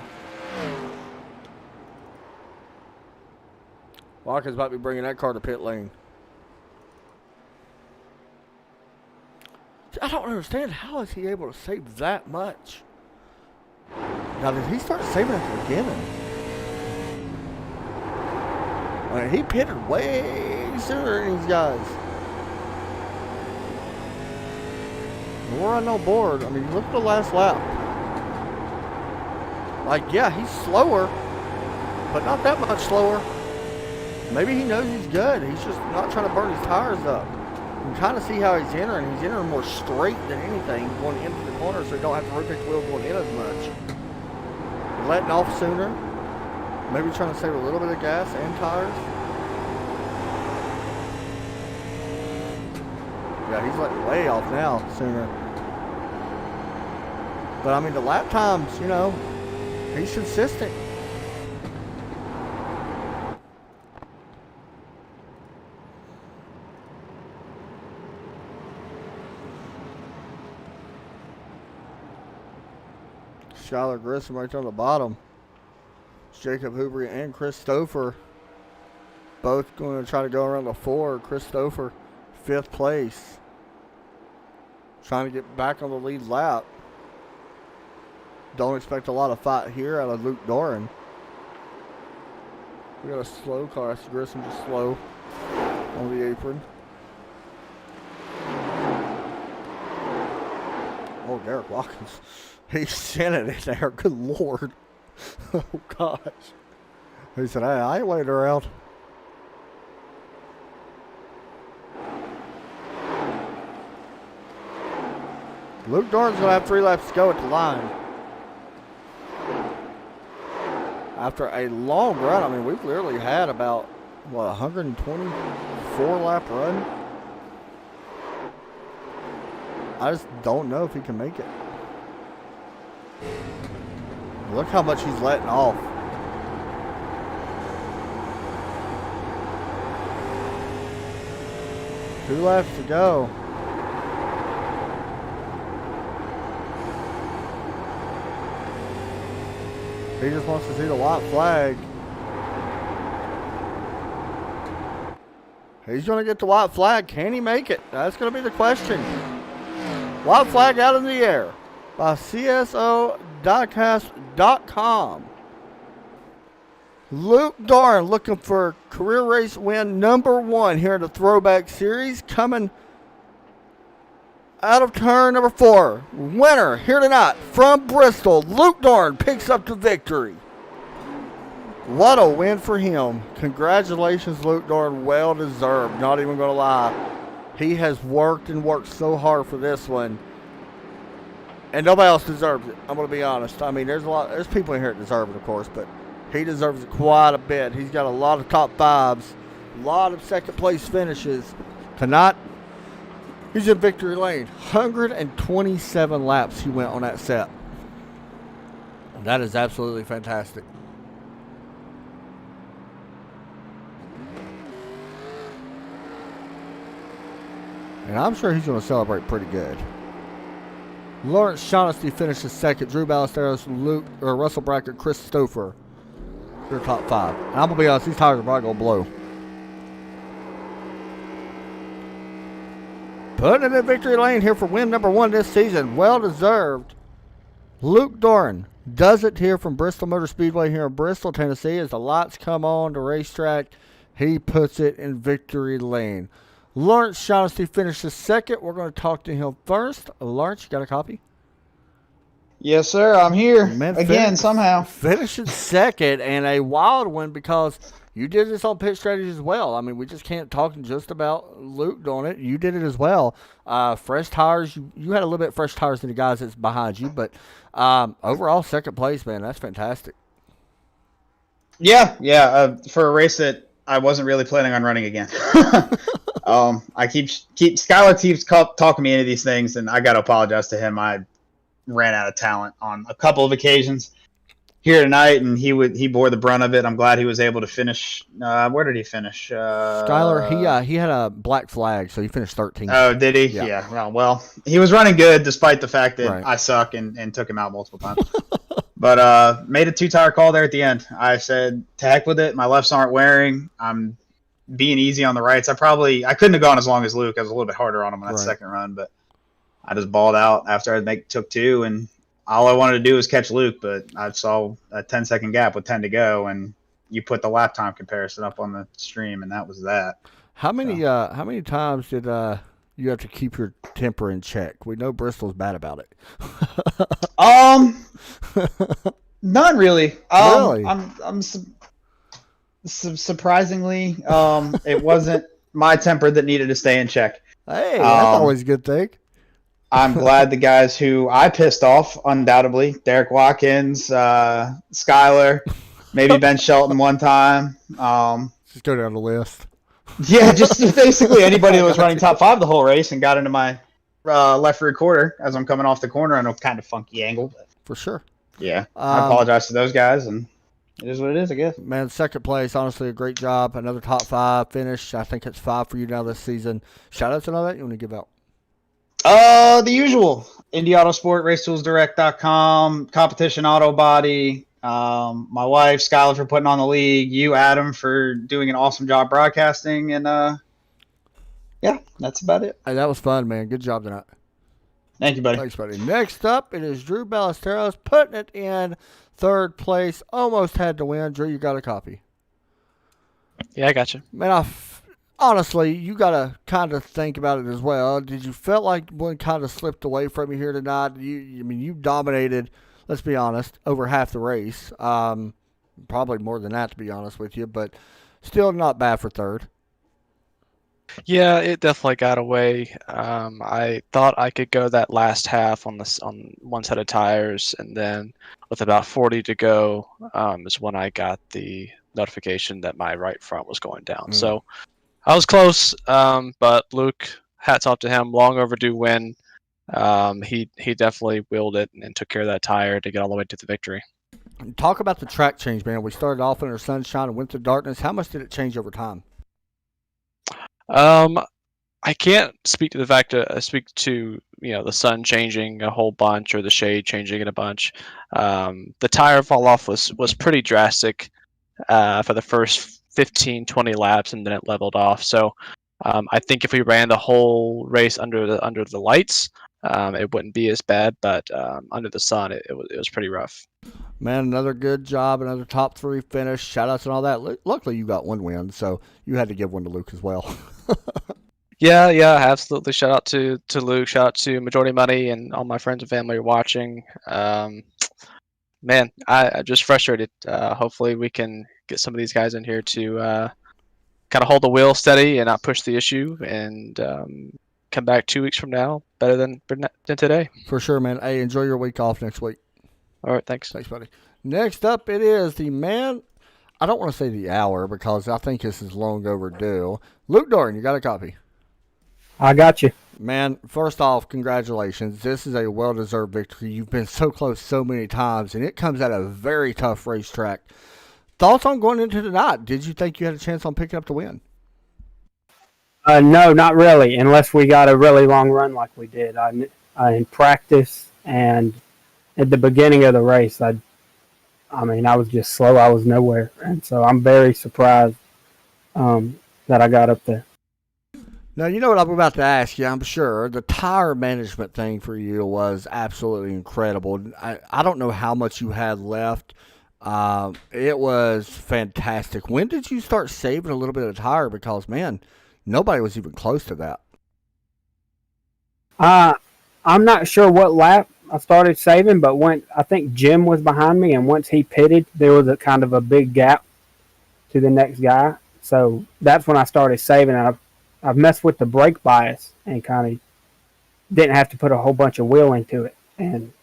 Watkins might be bringing that car to pit lane. I don't understand, how is he able to save that much? Now, did he start saving at the beginning? I mean, he pitted way sooner than these guys. We're running on board. I mean, look at the last lap. Like, yeah, he's slower, but not that much slower. Maybe he knows he's good. He's just not trying to burn his tires up. You can kind of see how he's entering. He's entering more straight than anything, going into the corner, so he don't have to rotate the wheel going in as much. Letting off sooner. Maybe trying to save a little bit of gas and tires. Yeah, he's letting way off now sooner. But, I mean, the lap times, he's consistent. Skylar Grissom right on the bottom. Jacob Hoover and Chris Stouffer both going to try to go around the 4. Chris Stouffer, 5th place. Trying to get back on the lead lap. Don't expect a lot of fight here out of Luke Doran. We got a slow car. That's Grissom just slow on the apron. Oh, Derek Watkins. He's sending it there. Good Lord. Oh, gosh. He said, hey, I ain't waiting around. Luke Doran's going to have 3 laps to go at the line. After a long run, I mean, we've literally had about, 124 lap run. I just don't know if he can make it. Look how much he's letting off. Two laps to go. He just wants to see the white flag. He's going to get the white flag. Can he make it? That's going to be the question. White flag out in the air by CSO.cast.com. Luke Doran looking for career race win number 1 here in the Throwback Series. Coming out of turn number 4. Winner here tonight from Bristol. Luke Doran picks up the victory. What a win for him. Congratulations, Luke Doran. Well deserved. Not even going to lie. He has worked and worked so hard for this one. And nobody else deserves it. I'm going to be honest. I mean, there's people in here that deserve it, of course, but he deserves it quite a bit. He's got a lot of top 5s, a lot of second place finishes. Tonight, he's in victory lane. 127 laps he went on that set. That is absolutely fantastic. And I'm sure he's going to celebrate pretty good. Lawrence Shaughnessy finishes second. Drew Ballesteros, Russell Brackett, Chris Stouffer. They're top 5. And I'm going to be honest, these tires are probably going to blow. Putting it in victory lane here for win number 1 this season. Well deserved. Luke Doran does it here from Bristol Motor Speedway here in Bristol, Tennessee. As the lights come on the racetrack, he puts it in victory lane. Lawrence Shaughnessy finishes second. We're going to talk to him first. Lawrence, you got a copy? Yes, sir. I'm here again somehow. Finishing second, and a wild one because you did this on Pit Strategy as well. I mean, we just can't talk just about Luke on it. You did it as well. Fresh tires. You had a little bit fresh tires than the guys that's behind you, but overall second place, man. That's fantastic. Yeah. For a race that I wasn't really planning on running again. I keep Skylar keeps talking me into these things, and I got to apologize to him. I ran out of talent on a couple of occasions here tonight, and he bore the brunt of it. I'm glad he was able to finish. Where did he finish? Skylar, he had a black flag, so he finished 13th. Oh, did he? Yeah. Well, he was running good despite the fact that I suck and took him out multiple times. But made a 2-tire call there at the end. I said, to heck with it. My lefts aren't wearing. I'm being easy on the rights. I couldn't have gone as long as Luke. I was a little bit harder on him on that second run, but I just balled out after I took 2, and all I wanted to do was catch Luke, but I saw a 10-second gap with 10 to go, and you put the lap time comparison up on the stream, and that was that. How many times did you have to keep your temper in check? We know Bristol's bad about it. Not really. Really? I'm surprisingly, it wasn't my temper that needed to stay in check. Hey, that's always a good thing. I'm glad the guys who I pissed off, undoubtedly, Derek Watkins, Skylar, maybe Ben Shelton one time. Just go down the list. Yeah, just basically anybody that was running top 5 the whole race and got into my left rear quarter as I'm coming off the corner on a kind of funky angle. But For sure. yeah, I apologize to those guys, and it is what it is, I guess. Man, second place, honestly, a great job. Another top 5 finish. I think it's 5 for you now this season. Shout outs and all that you want to give out? The usual. Indy Autosport, RacetoolsDirect.com, Competition Auto Body. My wife, Skylar, for putting on the league. You, Adam, for doing an awesome job broadcasting. And, yeah, that's about it. Hey, that was fun, man. Good job tonight. Thank you, buddy. Thanks, buddy. Next up, it is Drew Ballesteros putting it in third place. Almost had to win. Drew, you got a copy. Yeah, I got you. Man, honestly, you got to kind of think about it as well. Did you feel like one kind of slipped away from you here tonight? You dominated, let's be honest, over half the race. Probably more than that, to be honest with you, but still not bad for third. Yeah, it definitely got away. I thought I could go that last half on one set of tires, and then with about 40 to go is when I got the notification that my right front was going down. So I was close, but Luke, hats off to him, long overdue win. He definitely willed it and took care of that tire to get all the way to the victory. Talk about the track change, man. We started off under sunshine and went to darkness. How much did it change over time? I can't speak to the fact that I speak to the sun changing a whole bunch or the shade changing it a bunch. The tire fall off was pretty drastic for the first 15-20 laps, and then it leveled off. So I think if we ran the whole race under the lights, it wouldn't be as bad. But under the sun, it was pretty rough. Man, another good job, another top 3 finish. Shout outs and all that. Luckily, you got one win, so you had to give one to Luke as well. Yeah, absolutely. Shout out to Luke. Shout out to Majority Money and all my friends and family are watching. Man, I'm just frustrated. Hopefully, we can get some of these guys in here to kind of hold the wheel steady and not push the issue, and come back 2 weeks from now better than today. For sure, man. Hey, enjoy your week off next week. All right, thanks. Thanks, buddy. Next up, it is the man. I don't want to say the hour because I think this is long overdue. Luke Doran, you got a copy? I got you. Man, first off, congratulations. This is a well-deserved victory. You've been so close so many times, and it comes at a very tough racetrack. Thoughts on going into tonight? Did you think you had a chance on picking up the win? No, not really, unless we got a really long run like we did. In practice and at the beginning of the race, I was just slow. I was nowhere, and so I'm very surprised that I got up there. Now, you know what I'm about to ask you, I'm sure. The tire management thing for you was absolutely incredible. I don't know how much you had left. It was fantastic. When did you start saving a little bit of tire? Because, man, nobody was even close to that. I'm not sure what lap I started saving, but I think Jim was behind me, and once he pitted, there was a kind of a big gap to the next guy. So that's when I started saving, and I've messed with the brake bias and kind of didn't have to put a whole bunch of wheel into it. And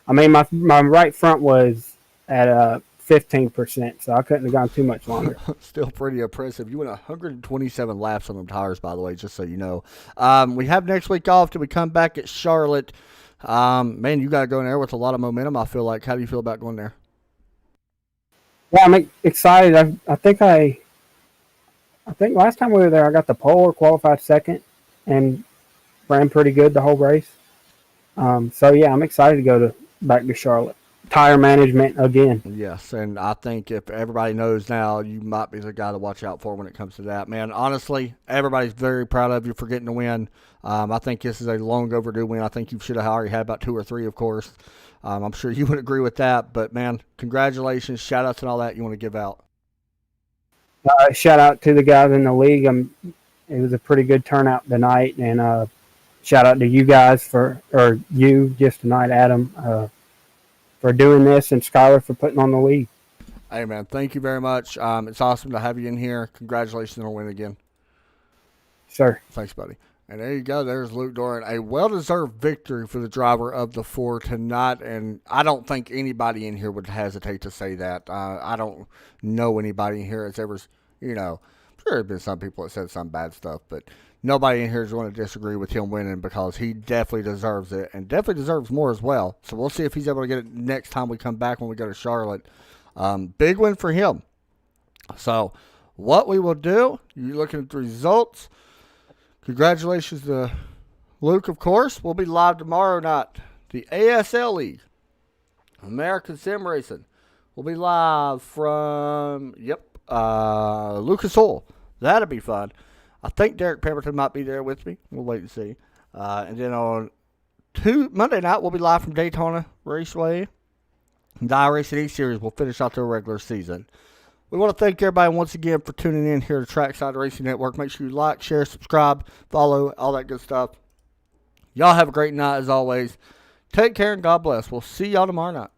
my right front was at 15%, so I couldn't have gone too much longer. Still pretty impressive. You went 127 laps on them tires, by the way, just so you know. We have next week off till we come back at Charlotte. Man, you got to go in there with a lot of momentum, I feel like. How do you feel about going there? Yeah, I'm excited. I think last time we were there, I got the pole or qualified second and ran pretty good the whole race. So, yeah, I'm excited to go back to Charlotte. Tire management again. Yes, and I think if everybody knows now, you might be the guy to watch out for when it comes to that. Man, honestly, everybody's very proud of you for getting the win. I think this is a long overdue win. I think you should have already had about 2 or 3, of course. I'm sure you would agree with that. But, man, congratulations, shout-outs and all that you want to give out. Shout out to the guys in the league. It was a pretty good turnout tonight, and shout out to you guys just tonight, Adam, for doing this, and Skylar for putting on the league. Hey, man, thank you very much. It's awesome to have you in here. Congratulations on a win again. Sure. Thanks, buddy. And there you go. There's Luke Doran. A well-deserved victory for the driver of the 4 tonight. And I don't think anybody in here would hesitate to say that. I don't know anybody in here that's ever, Sure, there's been some people that said some bad stuff, but nobody in here is going to disagree with him winning because he definitely deserves it and definitely deserves more as well. So we'll see if he's able to get it next time we come back when we go to Charlotte. Big win for him. So what we will do, you're looking at the results. Congratulations to Luke, of course. We'll be live tomorrow night. The ASL League, American Sim Racing. We'll be live from, Lucas Oil. That'll be fun. I think Derek Pemberton might be there with me. We'll wait and see. And then on Monday night, we'll be live from Daytona Raceway. The iRacing E-Series will finish out their regular season. We want to thank everybody once again for tuning in here to Trackside Racing Network. Make sure you like, share, subscribe, follow, all that good stuff. Y'all have a great night as always. Take care and God bless. We'll see y'all tomorrow night.